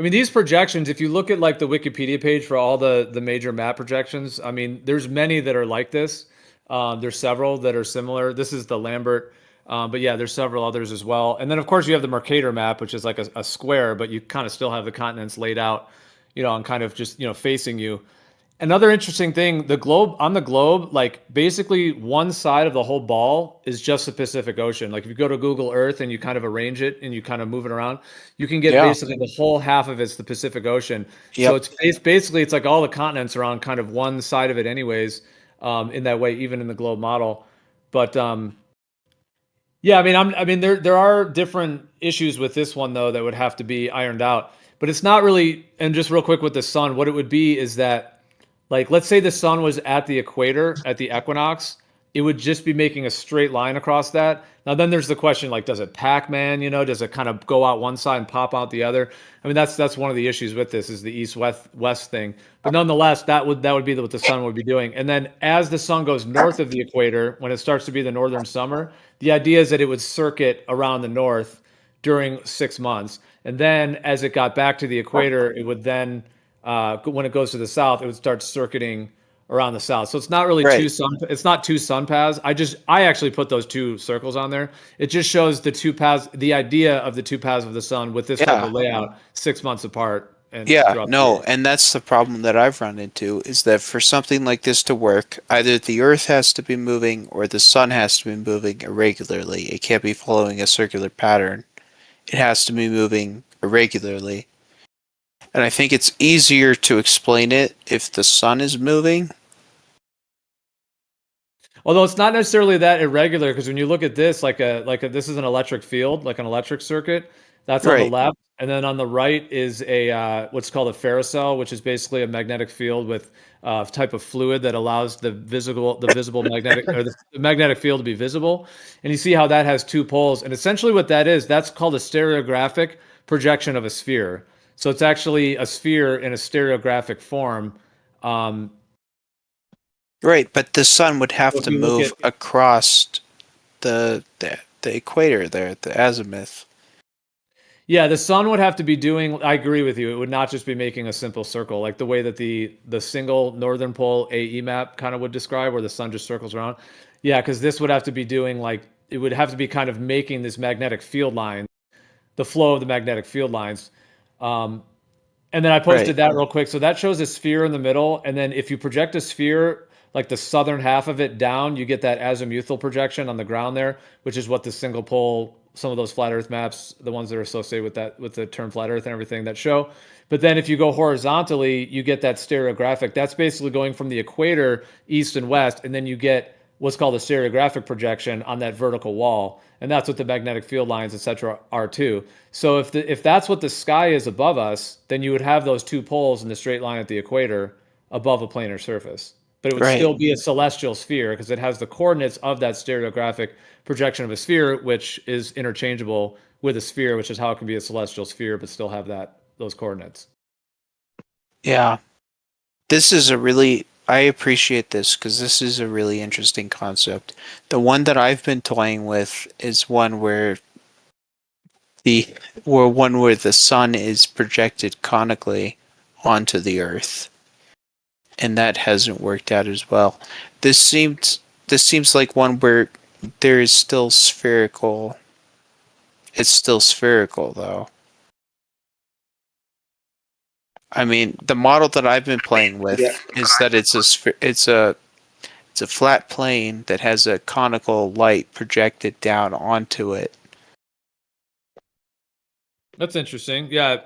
mean, these projections, if you look at like the Wikipedia page for all the major map projections, I mean, there's many that are like this. There's several that are similar. This is the Lambert, but yeah, there's several others as well. And then of course you have the Mercator map, which is like a square, but you kind of still have the continents laid out, and kind of just facing you. Another interesting thing, on the globe, like basically one side of the whole ball is just the Pacific Ocean. Like if you go to Google Earth and you kind of arrange it and you kind of move it around, you can get yeah, basically the whole half of it's the Pacific Ocean. So yep, basically it's like all the continents are on kind of one side of it anyways, in that way, even in the globe model. But yeah, I mean there are different issues with this one though that would have to be ironed out. But it's not really, and just real quick with the sun, what it would be is that, like, let's say the sun was at the equator at the equinox, it would just be making a straight line across that. Now, then there's the question, like, does it Pac-Man? Does it kind of go out one side and pop out the other? I mean, that's one of the issues with this is the east-west thing. But nonetheless, that would be what the sun would be doing. And then as the sun goes north of the equator, when it starts to be the northern summer, the idea is that it would circuit around the north during 6 months. And then as it got back to the equator, it would then when it goes to the south, it would start circuiting around the south. So it's not really right, it's not two sun paths. I actually put those two circles on there. It just shows the two paths, the idea of the two paths of the sun with this type yeah, of layout 6 months apart and yeah, throughout the no, year. and that's the problem that I've run into is that for something like this to work, either the Earth has to be moving or the sun has to be moving irregularly. It can't be following a circular pattern. It has to be moving irregularly. And I think it's easier to explain it if the sun is moving. Although it's not necessarily that irregular, because when you look at this, this is an electric field, like an electric circuit. That's on the Right, left, and then on the right is a what's called a ferrocell, which is basically a magnetic field with type of fluid that allows the visible magnetic or the magnetic field to be visible. And you see how that has two poles, and essentially what that is, that's called a stereographic projection of a sphere. So it's actually a sphere in a stereographic form. Um, right, but the sun would have so if to you look move at across the equator there, the azimuth. Yeah, the sun would have to be doing. I agree with you. It would not just be making a simple circle, like the way that the single northern pole AE map kind of would describe, where the sun just circles around. Yeah, because this would have to be doing like it would have to be kind of making this magnetic field line, the flow of the magnetic field lines. Um, and then I Right, posted that real quick. So that shows a sphere in the middle. And then if you project a sphere, like the southern half of it down, you get that azimuthal projection on the ground there, which is what the single pole, some of those flat earth maps, the ones that are associated with that, with the term flat earth and everything that show. But then if you go horizontally, you get that stereographic. That's basically going from the equator east and west. And then you get what's called a stereographic projection on that vertical wall. And that's what the magnetic field lines, et cetera, are too. So if that's what the sky is above us, then you would have those two poles in the straight line at the equator above a planar surface. But it would right. still be a celestial sphere because it has the coordinates of that stereographic projection of a sphere, which is interchangeable with a sphere, which is how it can be a celestial sphere but still have those coordinates. Yeah. I appreciate this because this is a really interesting concept. The one that I've been toying with is one where the sun is projected conically onto the earth. And that hasn't worked out as well. This seems like one where there is still spherical. It's still spherical though. I mean, the model that I've been playing with Yeah. is that it's a flat plane that has a conical light projected down onto it. That's interesting. Yeah.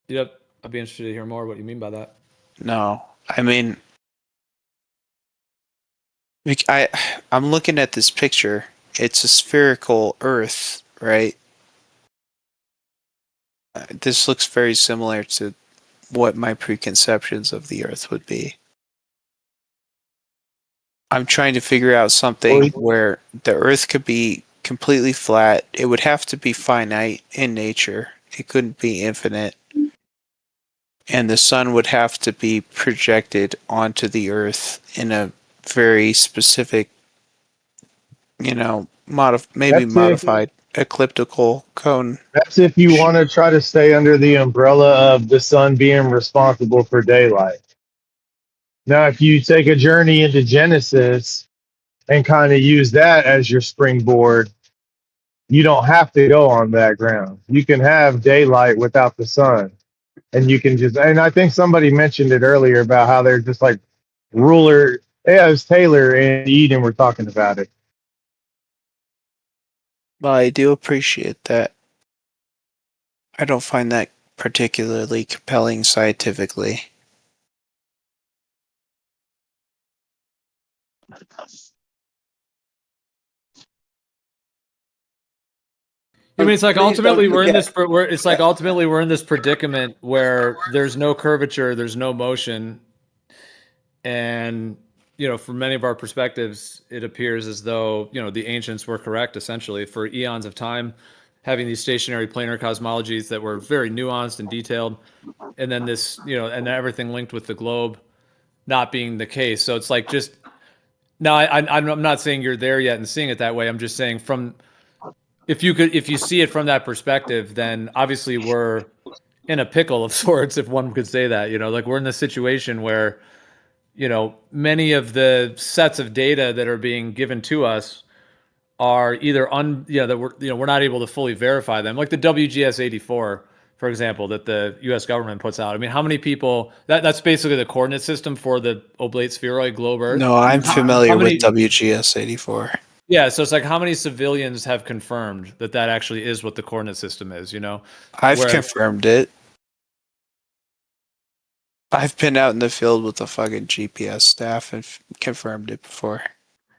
Yep. I'd be interested to hear more what you mean by that. No, I mean, I'm looking at this picture. It's a spherical Earth, right? This looks very similar to what my preconceptions of the Earth would be. I'm trying to figure out something where the Earth could be completely flat. It would have to be finite in nature. It couldn't be infinite. And the sun would have to be projected onto the Earth in a very specific, modified elliptical cone. That's if you want to try to stay under the umbrella of the sun being responsible for daylight. Now, if you take a journey into Genesis and kind of use that as your springboard, you don't have to go on that ground. You can have daylight without the sun. And you can just, and I think somebody mentioned it earlier about how they're just like ruler. Yeah, it was Taylor and Eden were talking about it. Well, I do appreciate that. I don't find that particularly compelling scientifically. I mean, it's like ultimately we're in this. It's like ultimately we're in this predicament where there's no curvature, there's no motion, and from many of our perspectives, it appears as though the ancients were correct essentially for eons of time, having these stationary planar cosmologies that were very nuanced and detailed, and then this and everything linked with the globe not being the case. So it's like just now. I'm not saying you're there yet and seeing it that way. I'm just saying if you see it from that perspective, then obviously we're in a pickle of sorts, if one could say that. Like we're in this situation where, many of the sets of data that are being given to us are either that we're not able to fully verify them. Like the WGS 84, for example, that the U.S. government puts out. I mean, how many people? That's basically the coordinate system for the oblate spheroid globe Earth. No, I'm familiar with WGS 84. Yeah, so it's like how many civilians have confirmed that actually is what the coordinate system is, I've confirmed it. I've been out in the field with the fucking GPS staff and confirmed it before.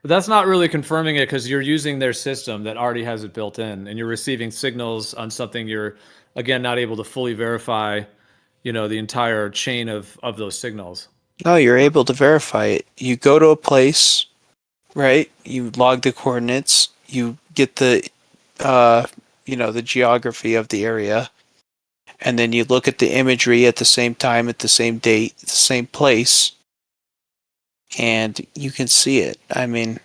But that's not really confirming it because you're using their system that already has it built in, and you're receiving signals on something you're, again, not able to fully verify, the entire chain of those signals. No, you're able to verify it. You go to a place, right? You log the coordinates. You get the, the geography of the area. And then you look at the imagery at the same time, at the same date, the same place, and you can see it. I mean,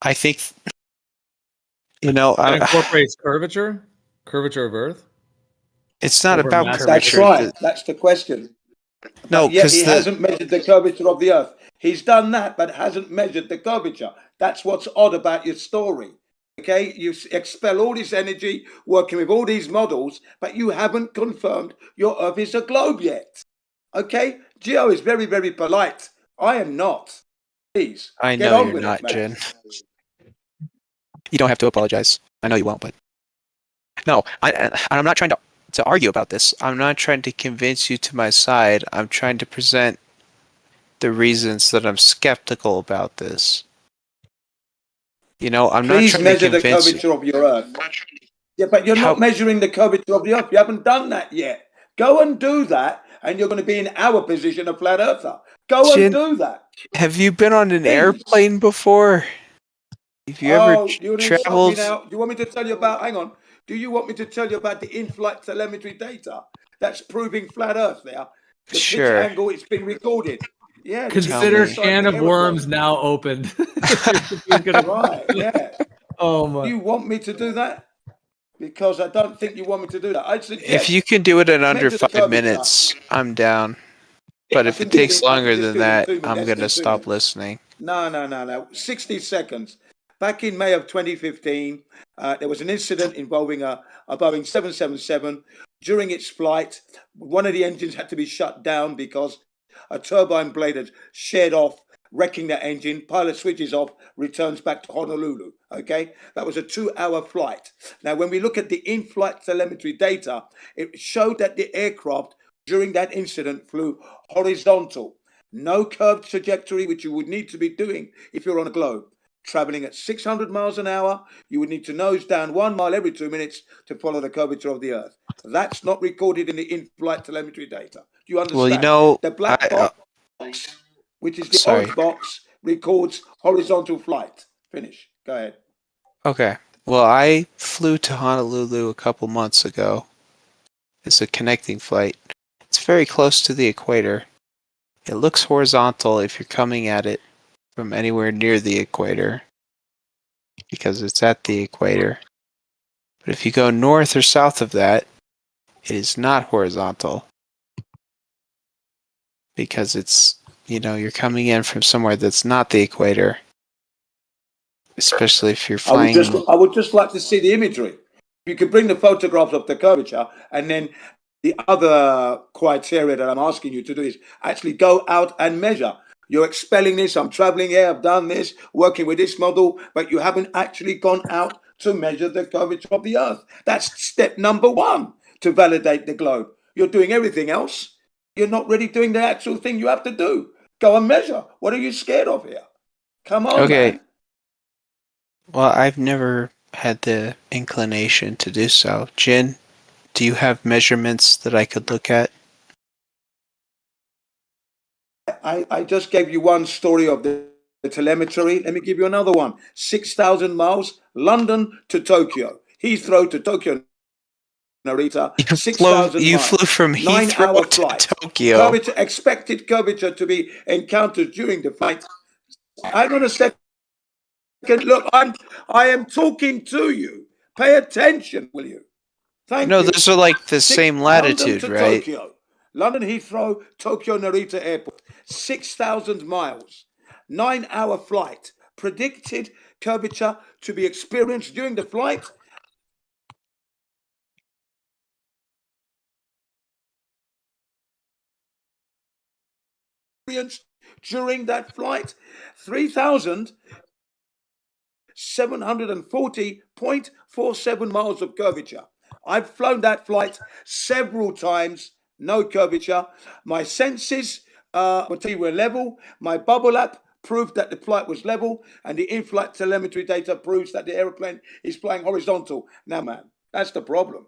I think, it incorporates curvature of Earth. It's not about curvature. That's right. That's the question. No, because he hasn't measured the curvature of the Earth. He's done that, but hasn't measured the curvature. That's what's odd about your story. Okay, you expel all this energy working with all these models, but you haven't confirmed your Earth is a globe yet. Okay, Geo is very, very polite. I am not. Please, I know you're not, Jen. You don't have to apologize. I know you won't, but no, I'm not trying to argue about this. I'm not trying to convince you to my side. I'm trying to present the reasons that I'm skeptical about this. I'm not trying measure to convince the curvature of your Earth. Yeah, but you're not measuring the curvature of the Earth. You haven't done that yet. Go and do that, and you're going to be in our position of flat earther. Go and do that. Have you been on an airplane before? Have you ever traveled? Do you want me to tell you about? Hang on. Do you want me to tell you about the in-flight telemetry data that's proving flat Earth there? The pitch angle, it's been recorded. Yeah. Consider can of worms now opened. Right. Yeah. Oh my. Do you want me to do that? Because I don't think you want me to do that. I'd suggest if you can do it in under 5 minutes, I'm down. But if it takes longer than that, I'm going to stop listening. No. 60 seconds. Back in May of 2015, there was an incident involving a Boeing 777. During its flight, one of the engines had to be shut down because a turbine blade had shared off, wrecking the engine. Pilot switches off, returns back to Honolulu. Okay, that was a 2-hour flight. Now, when we look at the in-flight telemetry data, it showed that the aircraft during that incident flew horizontal, no curved trajectory, which you would need to be doing if you're on a globe. Traveling at 600 miles an hour, you would need to nose down 1 mile every 2 minutes to follow the curvature of the Earth. That's not recorded in the in-flight telemetry data. Do you understand? Well, the black box. which is the orange box, records horizontal flight. Finish. Go ahead. Okay. Well, I flew to Honolulu a couple months ago. It's a connecting flight. It's very close to the equator. It looks horizontal if you're coming at it from anywhere near the equator, because it's at the equator. But if you go north or south of that, it is not horizontal, because it's, you're coming in from somewhere that's not the equator, especially if you're flying. I would just like to see the imagery. You could bring the photographs of the curvature, and then the other criteria that I'm asking you to do is actually go out and measure. You're expelling this, I'm traveling here, I've done this, working with this model, but you haven't actually gone out to measure the curvature of the Earth. That's step number one to validate the globe. You're doing everything else. You're not really doing the actual thing you have to do. Go and measure. What are you scared of here? Come on, man. Well, I've never had the inclination to do so. Jin, do you have measurements that I could look at? I just gave you one story of the telemetry. Let me give you another one. 6,000 miles, London to Tokyo. Heathrow to Tokyo, Narita. 6,000 miles. You flew from Heathrow to Tokyo. Expected curvature to be encountered during the flight. Hang on a second. Look, I am talking to you. Pay attention, will you? Thank you. No, those are like the same latitude, right? Tokyo. London Heathrow, Tokyo Narita Airport. 6,000 miles. 9-hour flight. Predicted curvature to be experienced during the flight. During that flight, 3,740.47 miles of curvature. I've flown that flight several times, no curvature. My senses were level. My bubble app proved that the flight was level, and the in-flight telemetry data proves that the airplane is flying horizontal. Now, man, that's the problem.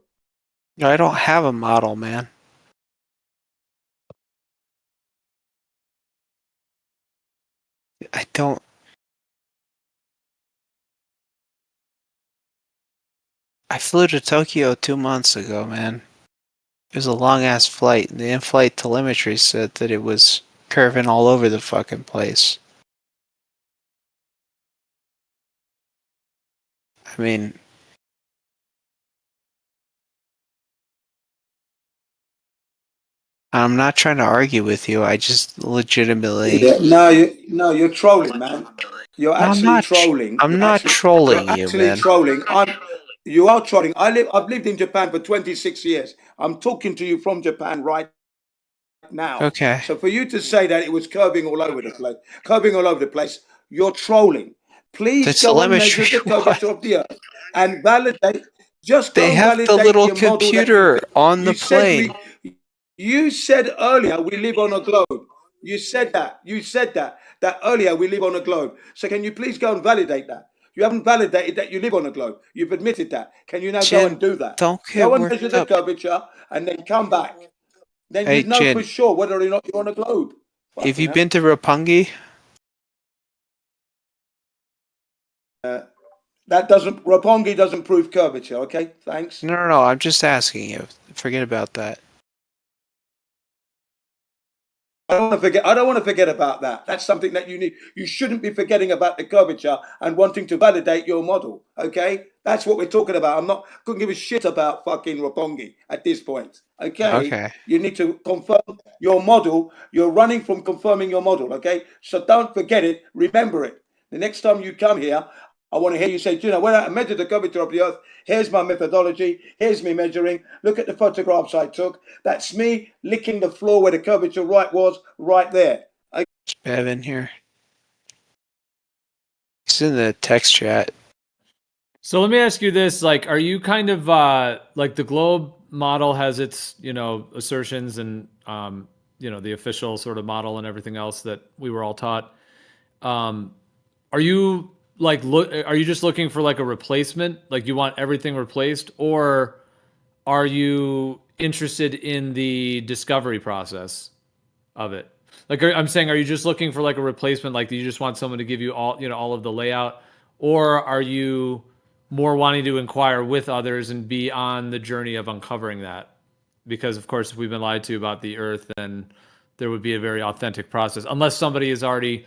I don't have a model, man. I don't. I flew to Tokyo 2 months ago, man. It was a long-ass flight, and the in-flight telemetry said that it was curving all over the fucking place. I mean, I'm not trying to argue with you. I just legitimately... No, you're trolling, man. You're actually trolling. I'm not trolling you, man. Trolling. You are trolling. I've lived in Japan for 26 years. I'm talking to you from Japan right now. Okay. So for you to say that it was curving all over the place, you're trolling. Please go and measure the curvature of the Earth and validate. Just they have the little computer on the plane. You said earlier we live on a globe. You said that earlier we live on a globe. So can you please go and validate that? You haven't validated that you live on a globe. You've admitted that. Can you now go and do that? Don't go and measure the curvature and then come back. Then you know for sure whether or not you're on a globe. Have you been to Roppongi? Roppongi doesn't prove curvature. Okay, thanks. No. I'm just asking you. Forget about that. I don't want to forget about that. That's something that you need. You shouldn't be forgetting about the curvature and wanting to validate your model. Okay, that's what we're talking about. Couldn't give a shit about fucking Roppongi at this point. Okay. You need to confirm your model. You're running from confirming your model. Okay, so don't forget it. Remember it. The next time you come here, I want to hear you say, when I measured the curvature of the Earth, here's my methodology, here's me measuring, look at the photographs I took. That's me licking the floor where the curvature was, right there. It's Bevan here. It's in the text chat. So let me ask you this, are you kind of, the globe model has its, assertions and, the official sort of model and everything else that we were all taught. Are you are you just looking for a replacement? You want everything replaced, or are you interested in the discovery process of it? Like, I'm saying, are you just looking for like a replacement? Like, do you just want someone to give you all of the layout, or are you more wanting to inquire with others and be on the journey of uncovering that? Because of course, if we've been lied to about the Earth, then there would be a very authentic process, unless somebody has already,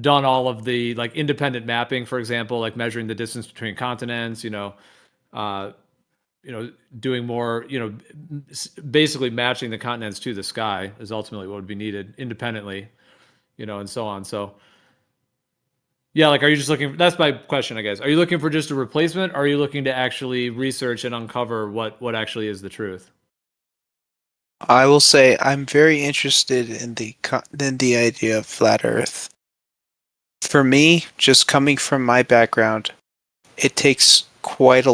done all of the like independent mapping, for example, like measuring the distance between continents, doing more, basically matching the continents to the sky is ultimately what would be needed independently, and so on. So yeah, like, are you just looking, that's my question, I guess. Are you looking for just a replacement? Or are you looking to actually research and uncover what actually is the truth? I will say I'm very interested in the idea of flat Earth. For me, just coming from my background, it takes quite a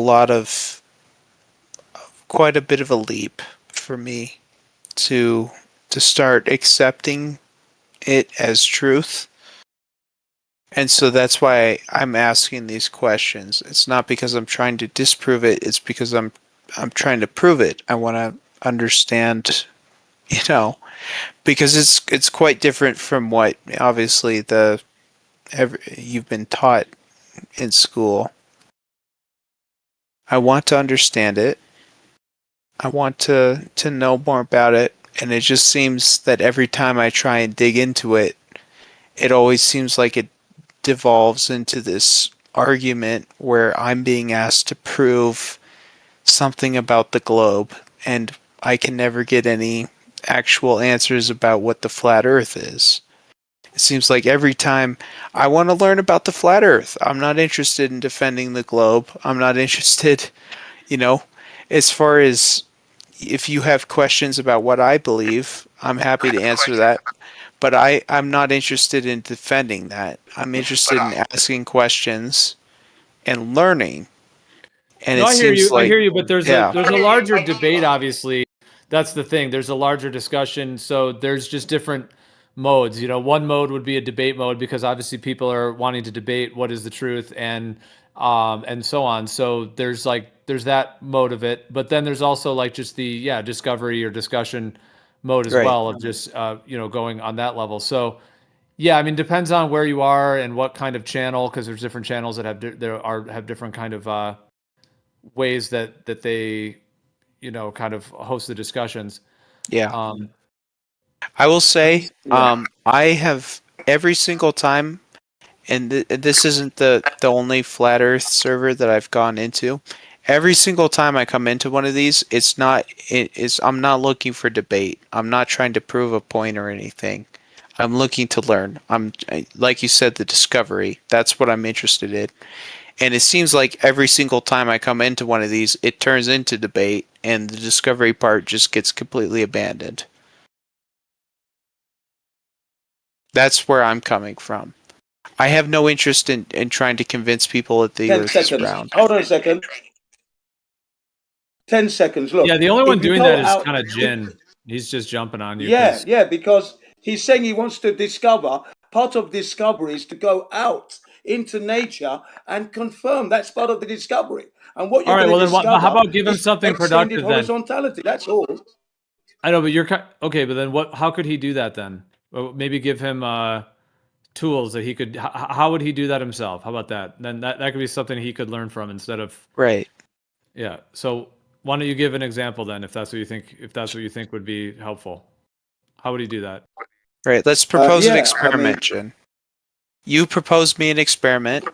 bit of a leap for me to start accepting it as truth. And so that's why I'm asking these questions. It's not because I'm trying to disprove it, it's because I'm trying to prove it. I want to understand, because it's quite different from what obviously you've been taught in school. I want to understand it. I want to know more about it, and it just seems that every time I try and dig into it, it always seems like it devolves into this argument where I'm being asked to prove something about the globe, and I can never get any actual answers about what the flat Earth is. It seems like every time I want to learn about the flat Earth, I'm not interested in defending the globe. I'm not interested, as far as if you have questions about what I believe, I'm happy to answer that. But I'm not interested in defending that. I'm interested in asking questions and learning. And No, it seems I like, hear you, but there's yeah, a larger debate, obviously. That's the thing. There's a larger discussion, so there's just different modes. One mode would be a debate mode because obviously people are wanting to debate what is the truth and so on. So there's that mode of it, but then there's also like just the discovery or discussion mode as right. well of just going on that level. So yeah, I mean, depends on where you are and what kind of channel, because there's different channels that have different kind of ways that they kind of host the discussions. Yeah. Um, I will say, I have every single time, and this isn't the only flat Earth server that I've gone into. Every single time I come into one of these, I'm not looking for debate. I'm not trying to prove a point or anything. I'm looking to learn. Like you said, the discovery. That's what I'm interested in. And it seems like every single time I come into one of these, it turns into debate, and the discovery part just gets completely abandoned. That's where I'm coming from. I have no interest in trying to convince people that the 10 Earth is seconds. round. Hold on a second. 10 seconds. Look. yeah, the only one if you doing go that is out- kind of Jinned. He's just jumping on you. Yeah, because he's saying he wants to discover. Part of discovery is to go out into nature and confirm. That's part of the discovery. And what you're All right, going to well then, discover how about give him is something extended productive then? horizontality. That's all. I know, but okay. But then what? How could he do that then? Well, maybe give him tools that he could. How would he do that himself? How about that? Then that could be something he could learn from instead of Right. Yeah. So why don't you give an example then, if that's what you think? If that's what you think would be helpful, how would he do that? Right. Let's propose an yeah, experiment, Jin. You propose me an experiment.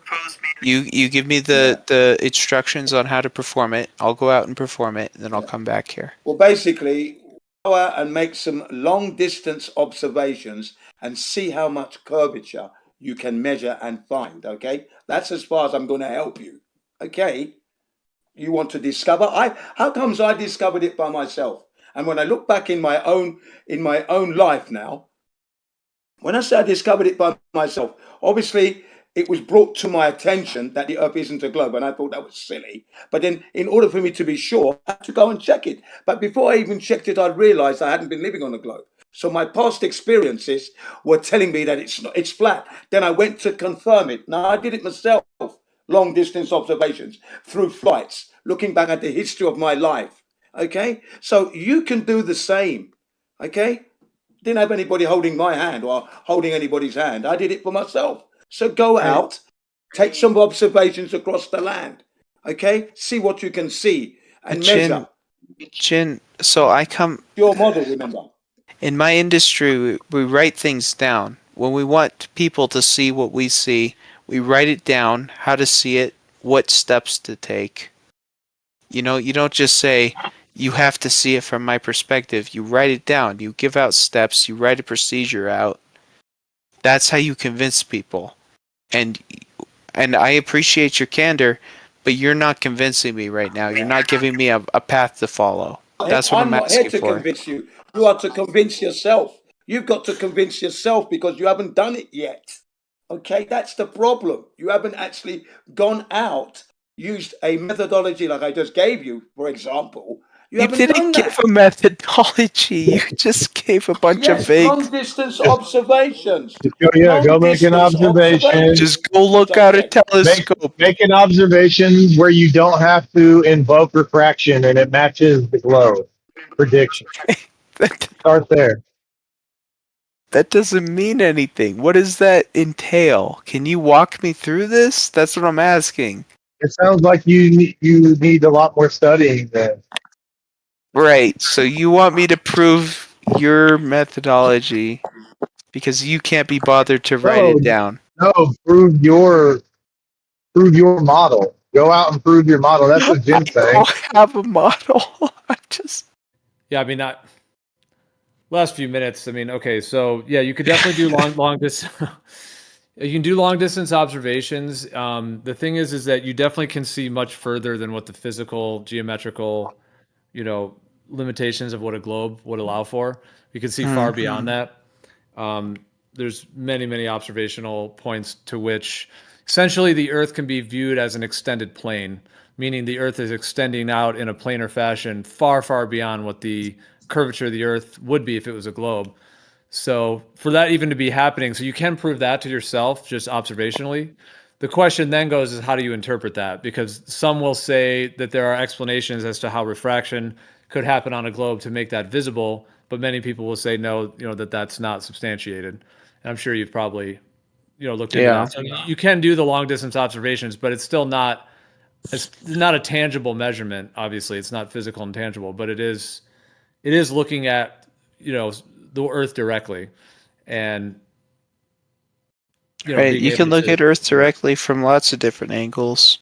You give me the instructions on how to perform it. I'll go out and perform it, and then I'll come back here. Well, basically, go out and make some long distance observations and see how much curvature you can measure and find. Okay, that's as far as I'm going to help you. Okay, you want to discover? How comes I discovered it by myself? And when I look back in my own life now, when I say I discovered it by myself, obviously it was brought to my attention that the Earth isn't a globe, and I thought that was silly. But then, in order for me to be sure, I had to go and check it. But before I even checked it, I realized I hadn't been living on a globe. So my past experiences were telling me that it's flat. Then I went to confirm it. Now I did it myself, long distance observations through flights, looking back at the history of my life. Okay, so you can do the same. Okay? Didn't have anybody holding my hand or holding anybody's hand. I did it for myself. So go out, take some observations across the land. Okay? See what you can see and measure. Jin, so I come... Your model, remember. In my industry, we write things down. When we want people to see what we see, we write it down, how to see it, what steps to take. You know, you don't just say, you have to see it from my perspective. You write it down. You give out steps. You write a procedure out. That's how you convince people. And I appreciate your candor, but you're not convincing me right now. You're not giving me a path to follow. That's what I'm not here asking to for. convince you. You are to convince yourself. You've got to convince yourself because you haven't done it yet. Okay, that's the problem. You haven't actually gone out, used a methodology like I just gave you, for example. You haven't didn't done give that. a methodology. You just gave a bunch of vague... long distance observations. Go make an observation. Just go look out a telescope. Make an observation where you don't have to invoke refraction and it matches the globe. Prediction. Start there. That doesn't mean anything. What does that entail? Can you walk me through this? That's what I'm asking. It sounds like you need a lot more studying then. Right. So you want me to prove your methodology because you can't be bothered to write it down. No, prove your model. Go out and prove your model. That's what Jim's saying. I don't have a model. I just... Yeah, I mean, that last few minutes. I mean, okay, so yeah, you could definitely do long distance. You can do long distance observations. The thing is that you definitely can see much further than what the physical, geometrical, limitations of what a globe would allow for. You can see far beyond that. There's many observational points to which essentially the Earth can be viewed as an extended plane, meaning the Earth is extending out in a planar fashion far beyond what the curvature of the Earth would be if it was a globe. So for that even to be happening, so you can prove that to yourself just observationally. The question then goes is how do you interpret that? Because some will say that there are explanations as to how refraction could happen on a globe to make that visible, but many people will say no, that's not substantiated. And I'm sure you've probably, looked into that. So you can do the long distance observations, but it's still not a tangible measurement. Obviously, it's not physical and tangible, but it is looking at, the Earth directly, and right. You can look at Earth directly from lots of different angles.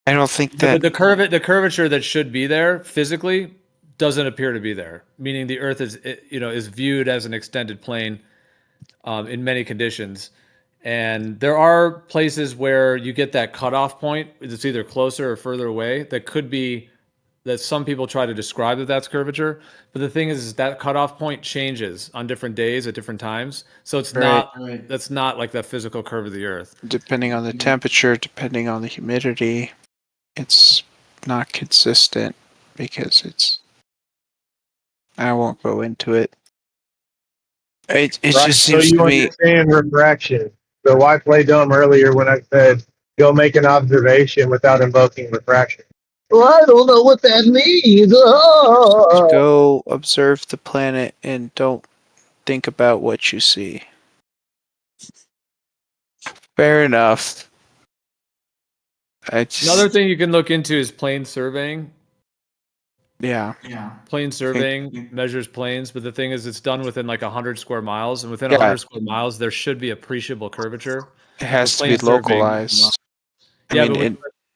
I don't think that the curvature that should be there physically doesn't appear to be there. Meaning the Earth is viewed as an extended plane in many conditions, and there are places where you get that cutoff point. It's either closer or further away. That could be that some people try to describe that that's curvature, but the thing is that cutoff point changes on different days at different times. So it's that's not like the physical curve of the Earth. Depending on the temperature, depending on the humidity, it's not consistent because I won't go into it. It just seems so to me. You understand refraction. So why play dumb earlier when I said go make an observation without invoking refraction? Well, I don't know what that means. Oh. Go observe the planet and don't think about what you see. Fair enough. Another thing you can look into is plane surveying. Yeah. Plane surveying measures planes, but the thing is it's done within like 100 square miles, and within 100 square miles there should be appreciable curvature. It has to be localized.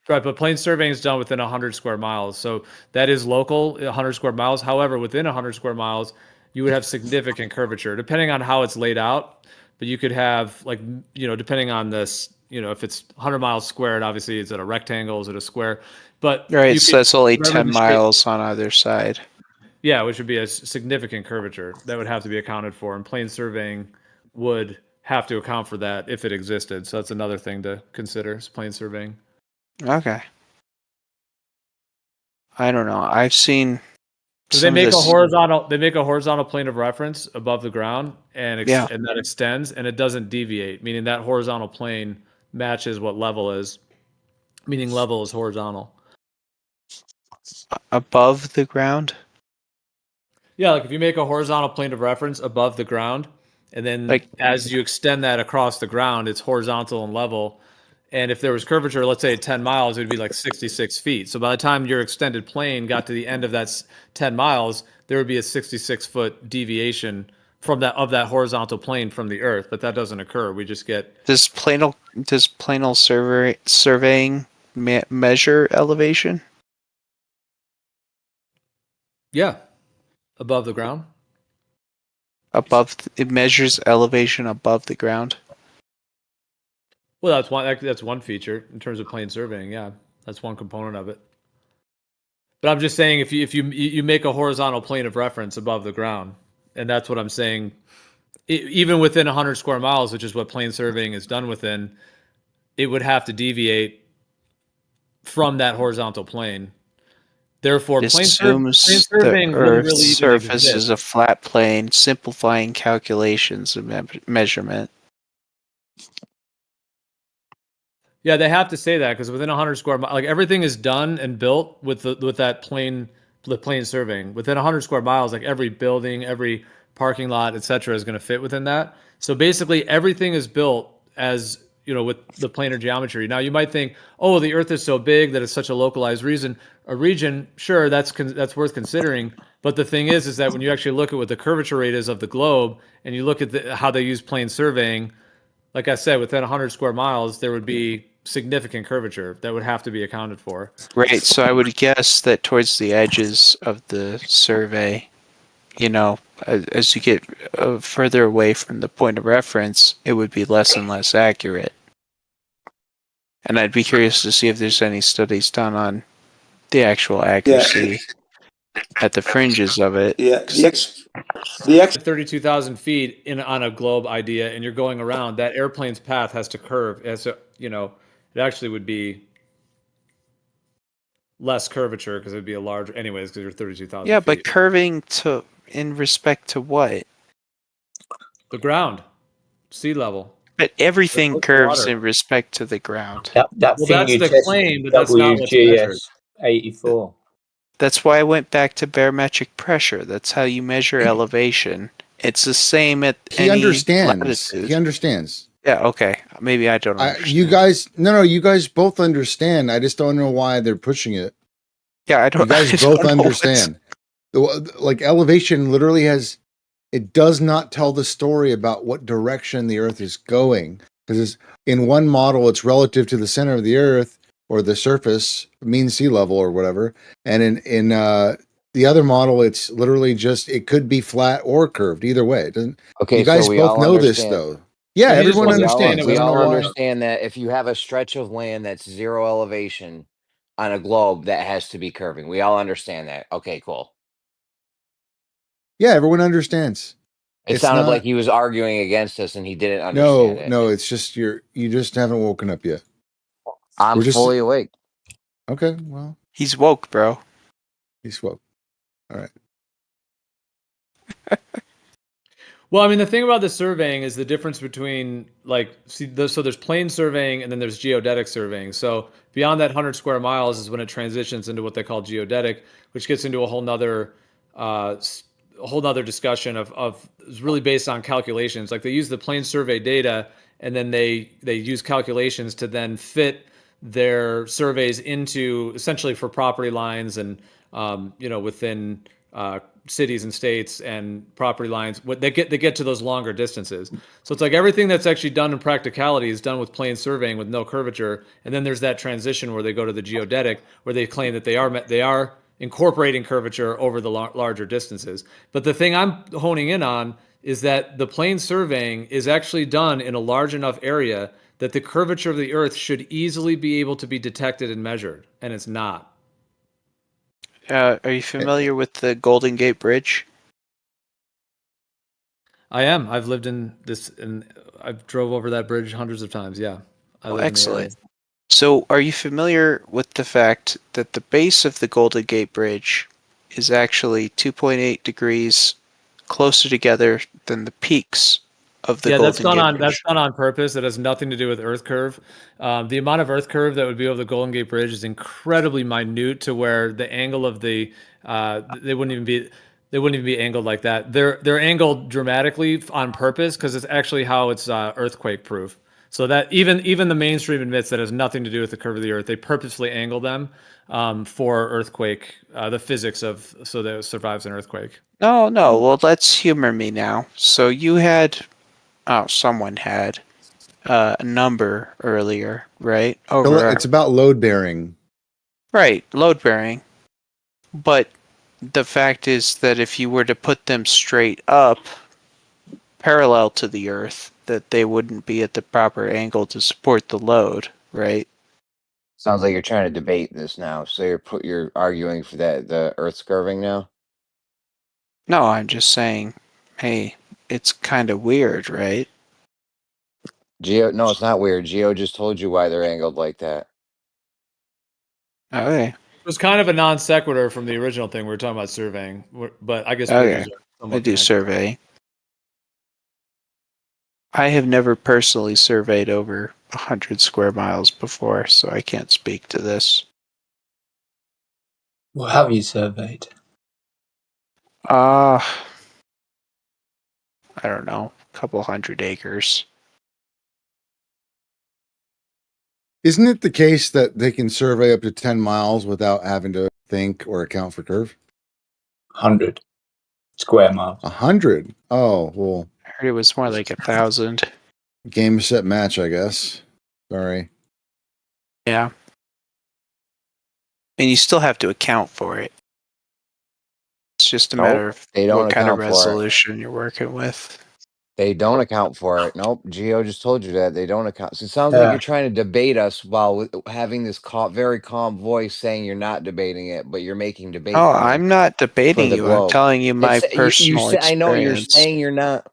But plane surveying is done within 100 square miles. So that is local, 100 square miles. However, within 100 square miles, you would have significant curvature, depending on how it's laid out. But you could have, depending on this, if it's 100 miles squared, obviously, is it a rectangle? Is it a square? But right, so that's only 10 miles on either side. Yeah, which would be a significant curvature that would have to be accounted for. And plane surveying would have to account for that if it existed. So that's another thing to consider is plane surveying. Okay. I don't know. I've seen. They make a horizontal plane of reference above the ground, and that extends, and it doesn't deviate. Meaning that horizontal plane matches what level is. Meaning level is horizontal. Above the ground. Yeah, like if you make a horizontal plane of reference above the ground, and then Like- as you extend that across the ground, it's horizontal and level. And if there was curvature, let's say at 10 miles, it would be like 66 feet. So by the time your extended plane got to the end of that 10 miles, there would be a 66-foot deviation from that horizontal plane from the Earth. But that doesn't occur. We just get Does planal surveying measure elevation? above the ground. It measures elevation above the ground. Well, that's one feature in terms of plane surveying. Yeah, that's one component of it. But I'm just saying, if you make a horizontal plane of reference above the ground, and that's what I'm saying, even within 100 square miles, which is what plane surveying is done within, it would have to deviate from that horizontal plane. Therefore, It plane assumes surveying the wouldn't Earth's really even surface exist. is a flat plane, simplifying calculations of measurement. Yeah, they have to say that because within 100 square miles, like everything is done and built with that plane surveying. Within 100 square miles, like every building, every parking lot, etc., is going to fit within that. So basically, everything is built as with the planar geometry. Now you might think, oh, the Earth is so big that it's such a localized region. Sure, that's worth considering. But the thing is that when you actually look at what the curvature rate is of the globe, and you look at how they use plane surveying, like I said, within 100 square miles, there would be significant curvature that would have to be accounted for. Right, so I would guess that towards the edges of the survey, as you get further away from the point of reference, it would be less and less accurate. And I'd be curious to see if there's any studies done on the actual accuracy at the fringes of it. Yeah, the 32,000 feet on a globe idea, and you're going around, that airplane's path has to curve. It actually would be less curvature because it'd be a larger, anyways, because you're 32,000 Yeah, feet. but curving in respect to what? The ground, sea level. But everything curves water. in respect to the ground. That Well, thing that's you the tested, claim, but that's not what's measured. WGS 84. That's why I went back to barometric pressure. That's how you measure elevation. It's the same at He any understands. latitude. He understands. Yeah, okay. Maybe I don't understand. You guys both understand. I just don't know why they're pushing it. Yeah, I don't. You guys both understand. Like elevation literally it does not tell the story about what direction the Earth is going. Because in one model, it's relative to the center of the Earth or the surface, mean sea level or whatever. And in the other model, it's literally just, it could be flat or curved, either way. It doesn't. Okay, you guys so we both all know this understand. though. Yeah, So he just everyone wants to understands. We I don't all know why. understand that if you have a stretch of land that's zero elevation on a globe, that has to be curving. We all understand that. Okay, cool. Yeah, everyone understands. It It's sounded not- like he was arguing against us and he didn't understand it. No, it's just you just haven't woken up yet. I'm We're just- fully awake. Okay, well, He's woke, bro. he's woke. All right. Well, I mean, the thing about the surveying is the difference between so there's plane surveying and then there's geodetic surveying. So beyond that 100 square miles is when it transitions into what they call geodetic, which gets into a whole nother discussion of is really based on calculations. Like they use the plane survey data and then they use calculations to then fit their surveys into essentially for property lines and within cities and states and property lines. What they get to those longer distances. So it's like everything that's actually done in practicality is done with plane surveying with no curvature, and then there's that transition where they go to the geodetic, where they claim that they are incorporating curvature over the larger distances. But the thing I'm honing in on is that the plane surveying is actually done in a large enough area that the curvature of the Earth should easily be able to be detected and measured, and it's not. Are you familiar with the Golden Gate Bridge? I am. I've lived in this, and I've drove over that bridge hundreds of times. Yeah. Excellent. So, are you familiar with the fact that the base of the Golden Gate Bridge is actually 2.8 degrees closer together than the peaks of the Golden Gate Bridge? That's done on purpose. It has nothing to do with Earth curve. The amount of Earth curve that would be over the Golden Gate Bridge is incredibly minute to where the angle of they wouldn't even be. They wouldn't even be angled like that. They're angled dramatically on purpose because it's actually how it's earthquake proof. So that even the mainstream admits that has nothing to do with the curve of the Earth. They purposefully angle them for earthquake, the physics of so that it survives an earthquake. No. Well, let's humor me now. So you had, someone had a number earlier, right? It's about load bearing. Right, load bearing. But the fact is that if you were to put them straight up, parallel to the Earth, that they wouldn't be at the proper angle to support the load, right? Sounds like you're trying to debate this now. So you're arguing for the Earth's curving now. No, I'm just saying, hey, it's kind of weird, right? No, it's not weird. Geo just told you why they're angled like that. Okay. It was kind of a non sequitur from the original thing we were talking about surveying, but I guess Okay. bridges are somewhat I do connected. survey. I have never personally surveyed over 100 square miles before, so I can't speak to this. What have you surveyed? I don't know, a couple 100 acres. Isn't it the case that they can survey up to 10 miles without having to think or account for curve? 100 square miles. 100? Oh, well. I heard it was more like 1,000. Game, set, match, I guess. Sorry. Yeah. And you still have to account for it. It's just a matter of what kind of resolution you're working with. They don't account for it. Nope. Geo just told you that they don't account. So it sounds like you're trying to debate us while having this very calm voice saying you're not debating it, but you're making debate. Oh, I'm not debating you. I'm telling you my personal experience. I know you're saying you're not.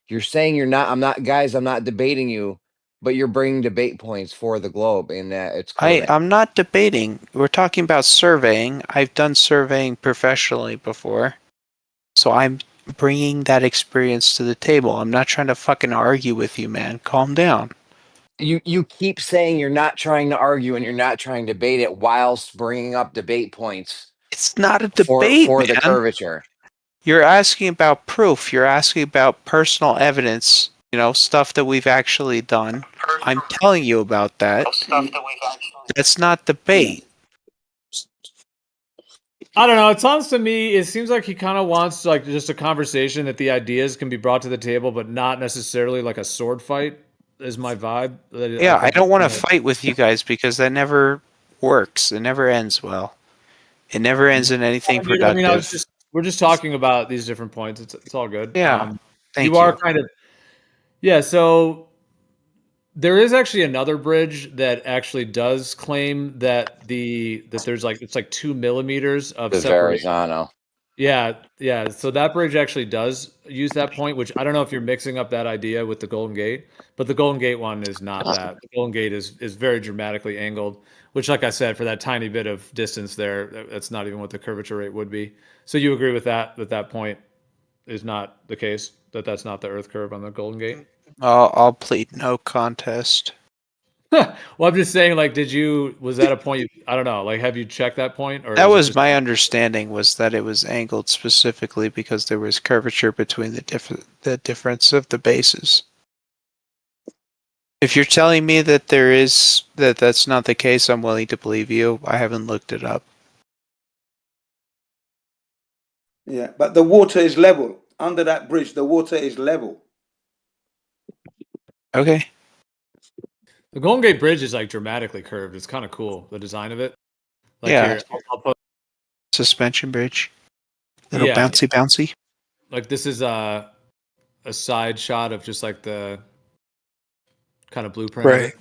You're saying you're not. I'm not, guys. I'm not debating you, but you're bringing debate points for the globe in that it's. I'm not debating. We're talking about surveying. I've done surveying professionally before, so I'm bringing that experience to the table. I'm not trying to fucking argue with you, man. Calm down. You keep saying you're not trying to argue and you're not trying to debate it whilst bringing up debate points. It's not a debate, for man. the curvature. You're asking about proof. You're asking about personal evidence, stuff that we've actually done. I'm telling you about that. That's not debate. I don't know. It sounds to me, it seems like he kind of wants just a conversation that the ideas can be brought to the table, but not necessarily like a sword fight is my vibe. Yeah, I don't want to fight with you guys because that never works. It never ends well. It never ends in anything productive. I mean, we're just talking about these different points. It's all good. Yeah. Thank you. Are kind of, yeah. So there is actually another bridge that actually does claim that there's it's like 2 millimeters of separation. Verrazano. Yeah. So that bridge actually does use that point, which I don't know if you're mixing up that idea with the Golden Gate, but the Golden Gate one is not that. The Golden Gate is very dramatically angled, which, like I said, for that tiny bit of distance there, that's not even what the curvature rate would be. So you agree with that point is not the case, that's not the Earth curve on the Golden Gate? I'll plead no contest. Well, I'm just saying, was that a point I don't know, have you checked that point? Or that was my understanding, was that it was angled specifically because there was curvature between the difference of the bases. If you're telling me that that's not the case, I'm willing to believe you. I haven't looked it up. Yeah, but the water is level. Under that bridge, the water is level. Okay. The Golden Gate Bridge is dramatically curved. It's kind of cool, the design of it. Yeah. Here, I'll put suspension bridge. Little bouncy. This is a side shot of just the kind of blueprint. Right.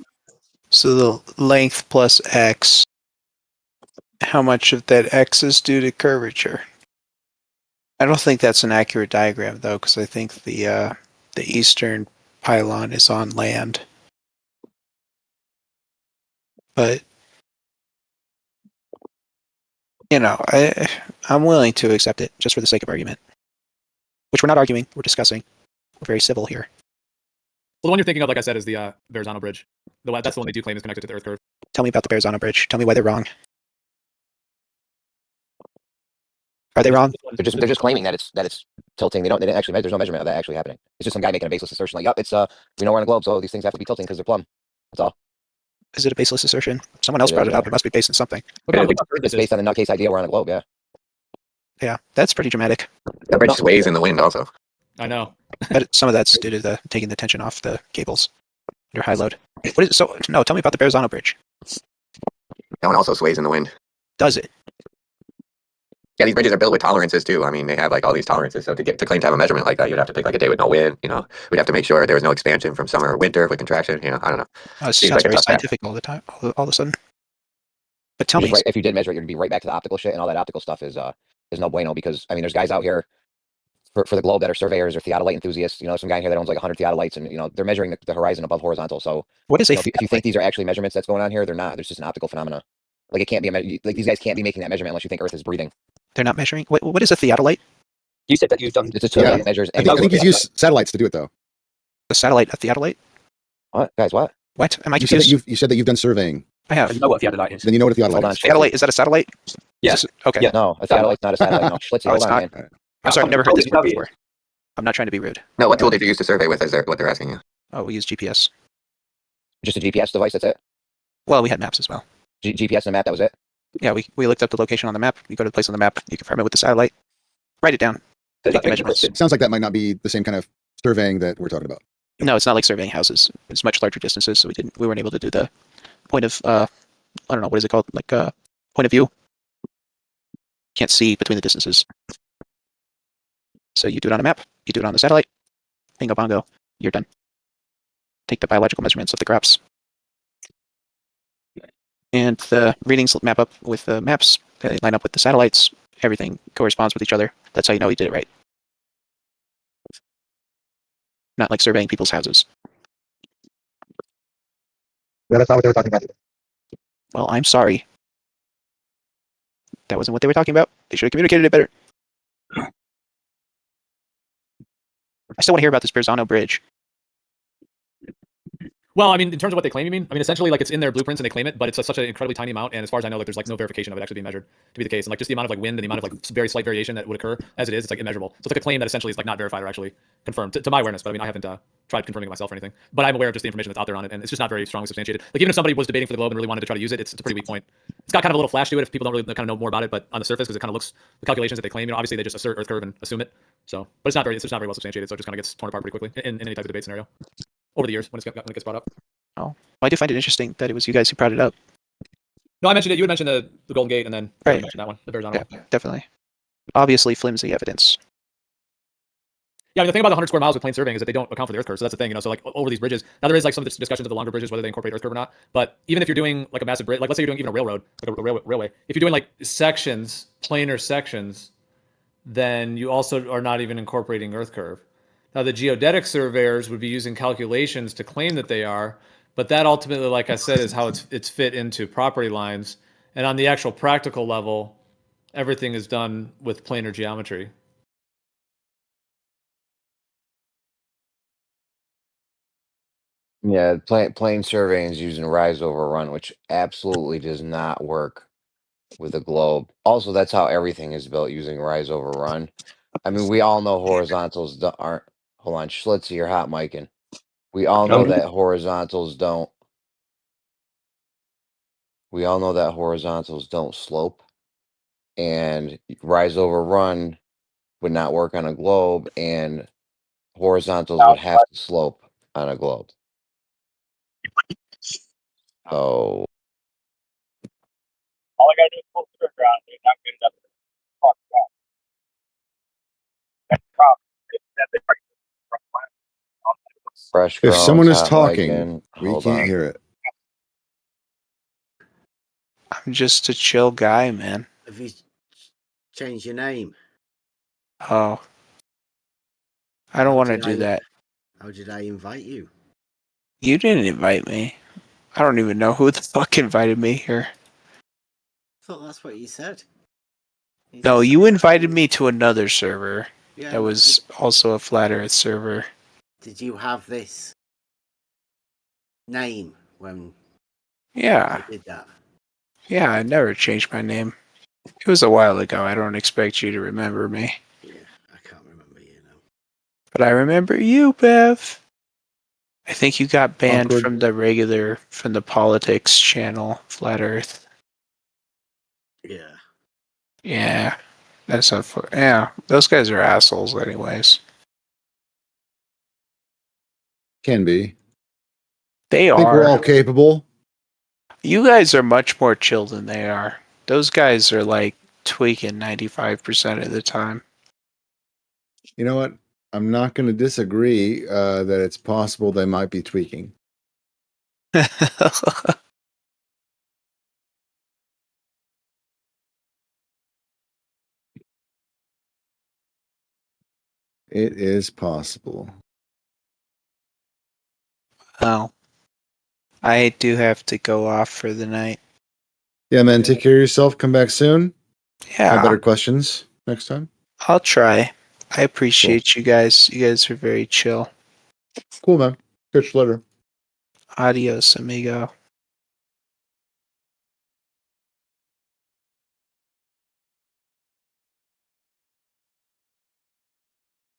So the length plus X. How much of that X is due to curvature? I don't think that's an accurate diagram though, because I think the eastern pylon is on land. But I'm willing to accept it just for the sake of argument. Which we're not arguing, we're discussing. We're very civil here. Well, the one you're thinking of, like I said, is the Verrazano Bridge. That's the one they do claim is connected to the Earth curve. Tell me about the Verrazano Bridge. Tell me why they're wrong. Are they wrong? They're just claiming that it's tilting. They didn't actually measure. There's no measurement of that actually happening. It's just some guy making a baseless assertion like, "Yup, it's we know we're on a globe, so these things have to be tilting because they're plumb." That's all. Is it a baseless assertion? Someone else brought it up. It must be based on something. It's based on the nutcase idea we're on a globe. Yeah. Yeah, that's pretty dramatic. The bridge sways in the wind also. I know. But some of that's due to the taking the tension off the cables under high load. What is it? So no, tell me about the Verrazano Bridge. That one also sways in the wind. Does it? Yeah, these bridges are built with tolerances too. I mean, they have like all these tolerances. So to claim to have a measurement like that, you'd have to pick like a day with no wind. We'd have to make sure there was no expansion from summer or winter with contraction. I don't know. It sounds very scientific all the time. All of a sudden. But tell me, right, if you did measure it, you'd be right back to the optical shit, and all that optical stuff is no bueno, because I mean, there's guys out here for the globe that are surveyors or theodolite enthusiasts. Some guy here that owns like 100 theodolites, and they're measuring the horizon above horizontal. So what is if you think these are actually measurements that's going on here, they're not. There's just an optical phenomena. Like it can't be like these guys can't be making that measurement unless you think Earth is breathing. They're not measuring. What is a theodolite? You said that you've done. It's a tool that measures. I think he's used satellites to do it though. A satellite, a theodolite? What, guys? What? What? Am I confused? You said that you've done surveying. I have. You know what a theodolite is? Then you know what a theodolite Hold on. is. Theodolite, is that a satellite? Yes. Okay. Yeah. No, a satellite's not a satellite. No. Let's see. Oh, it's Hold on, not? man. I'm sorry, I've never heard this word before. I'm not trying to be rude. No, what tool did you use to survey with? Is what they're asking you? Oh, we use GPS. Just a GPS device. That's it. Well, we had maps as well. GPS and a map. That was it. Yeah, we looked up the location on the map. You go to the place on the map. You confirm it with the satellite. Write it down. Take the measurements. It sounds like that might not be the same kind of surveying that we're talking about. No, it's not like surveying houses. It's much larger distances, so we weren't able to do the point of I don't know, what is it called? Like point of view. Can't see between the distances. So you do it on a map. You do it on the satellite. Bingo bongo. You're done. Take the biological measurements of the crops. And the readings map up with the maps. They line up with the satellites. Everything corresponds with each other. That's how you know you did it right. Not like surveying people's houses. Yeah, that's not what they were talking about. Well, I'm sorry. That wasn't what they were talking about. They should have communicated it better. I still want to hear about this Verrazano Bridge. Well, I mean, in terms of what they claim, you mean? I mean, essentially, like, it's in their blueprints and they claim it, but it's such an incredibly tiny amount. And as far as I know, like, there's like no verification of it actually being measured to be the case. And like, just the amount of like wind and the amount of like very slight variation that would occur as it is, it's like immeasurable. So it's like a claim that essentially is like not verified or actually confirmed to my awareness. But I mean, I haven't tried confirming it myself or anything. But I'm aware of just the information that's out there on it, and it's just not very strongly substantiated. Like, even if somebody was debating for the globe and really wanted to try to use it, it's a pretty weak point. It's got kind of a little flash to it if people don't really kind of know more about it, but on the surface, because it kind of looks the calculations that they claim, obviously they just assert Earth curve and assume it. So, but it's just not very well substantiated. So it just kind of gets torn apart pretty quickly in any type of debate scenario over the years when it gets brought up. Oh, well, I do find it interesting that it was you guys who brought it up. No, I mentioned it. You had mentioned the Golden Gate, and then right. You mentioned that one, the Verrazano. Yeah, definitely. Obviously, flimsy evidence. Yeah, I mean, the thing about the 100 square miles with plane surveying is that they don't account for the Earth curve. So that's the thing, So like over these bridges, now there is like some discussions of the longer bridges whether they incorporate Earth curve or not. But even if you're doing like a massive bridge, like let's say you're doing even a railroad, like a railway, if you're doing like sections, planar sections, then you also are not even incorporating Earth curve. Now the geodetic surveyors would be using calculations to claim that they are. But that ultimately, like I said, is how it's fit into property lines. And on the actual practical level, everything is done with planar geometry. Yeah, plane surveying is using rise over run, which absolutely does not work with a globe. Also, that's how everything is built, using rise over run. I mean, we all know horizontals aren't. Hold on, Schlitzy, you're hot micing. We all know that horizontals don't. We all know that horizontals don't slope, and rise over run would not work on a globe, and horizontals would have to slope on a globe. So all I gotta do is pull the trigger on it. Not good enough to fuck that. That's the problem. fresh. If someone is hot talking, micing. we Hold can't on. hear it. I'm just a chill guy, man. Have you changed your name? Oh. I don't want to do that. How did I invite you? You didn't invite me. I don't even know who the fuck invited me here. I thought that's what you said. No, you invited me to another server. Yeah, that was also a Flat Earth server. Did you have this name when Yeah. you did that? Yeah, I never changed my name. It was a while ago. I don't expect you to remember me. Yeah, I can't remember you now. But I remember you, Bev. I think you got banned Awkward. from the politics channel, Flat Earth. Yeah. Yeah. That's yeah, those guys are assholes anyways. Can be. They I think we're all are. capable. You guys are much more chill than they are. Those guys are like tweaking 95% of the time. You know what? I'm not going to disagree that it's possible they might be tweaking. It is possible. Well, I do have to go off for the night. Yeah, man. Take care of yourself. Come back soon. Yeah. Have better questions next time. I'll try. I appreciate you guys. You guys are very chill. Cool, man. Catch you later. Adios, amigo.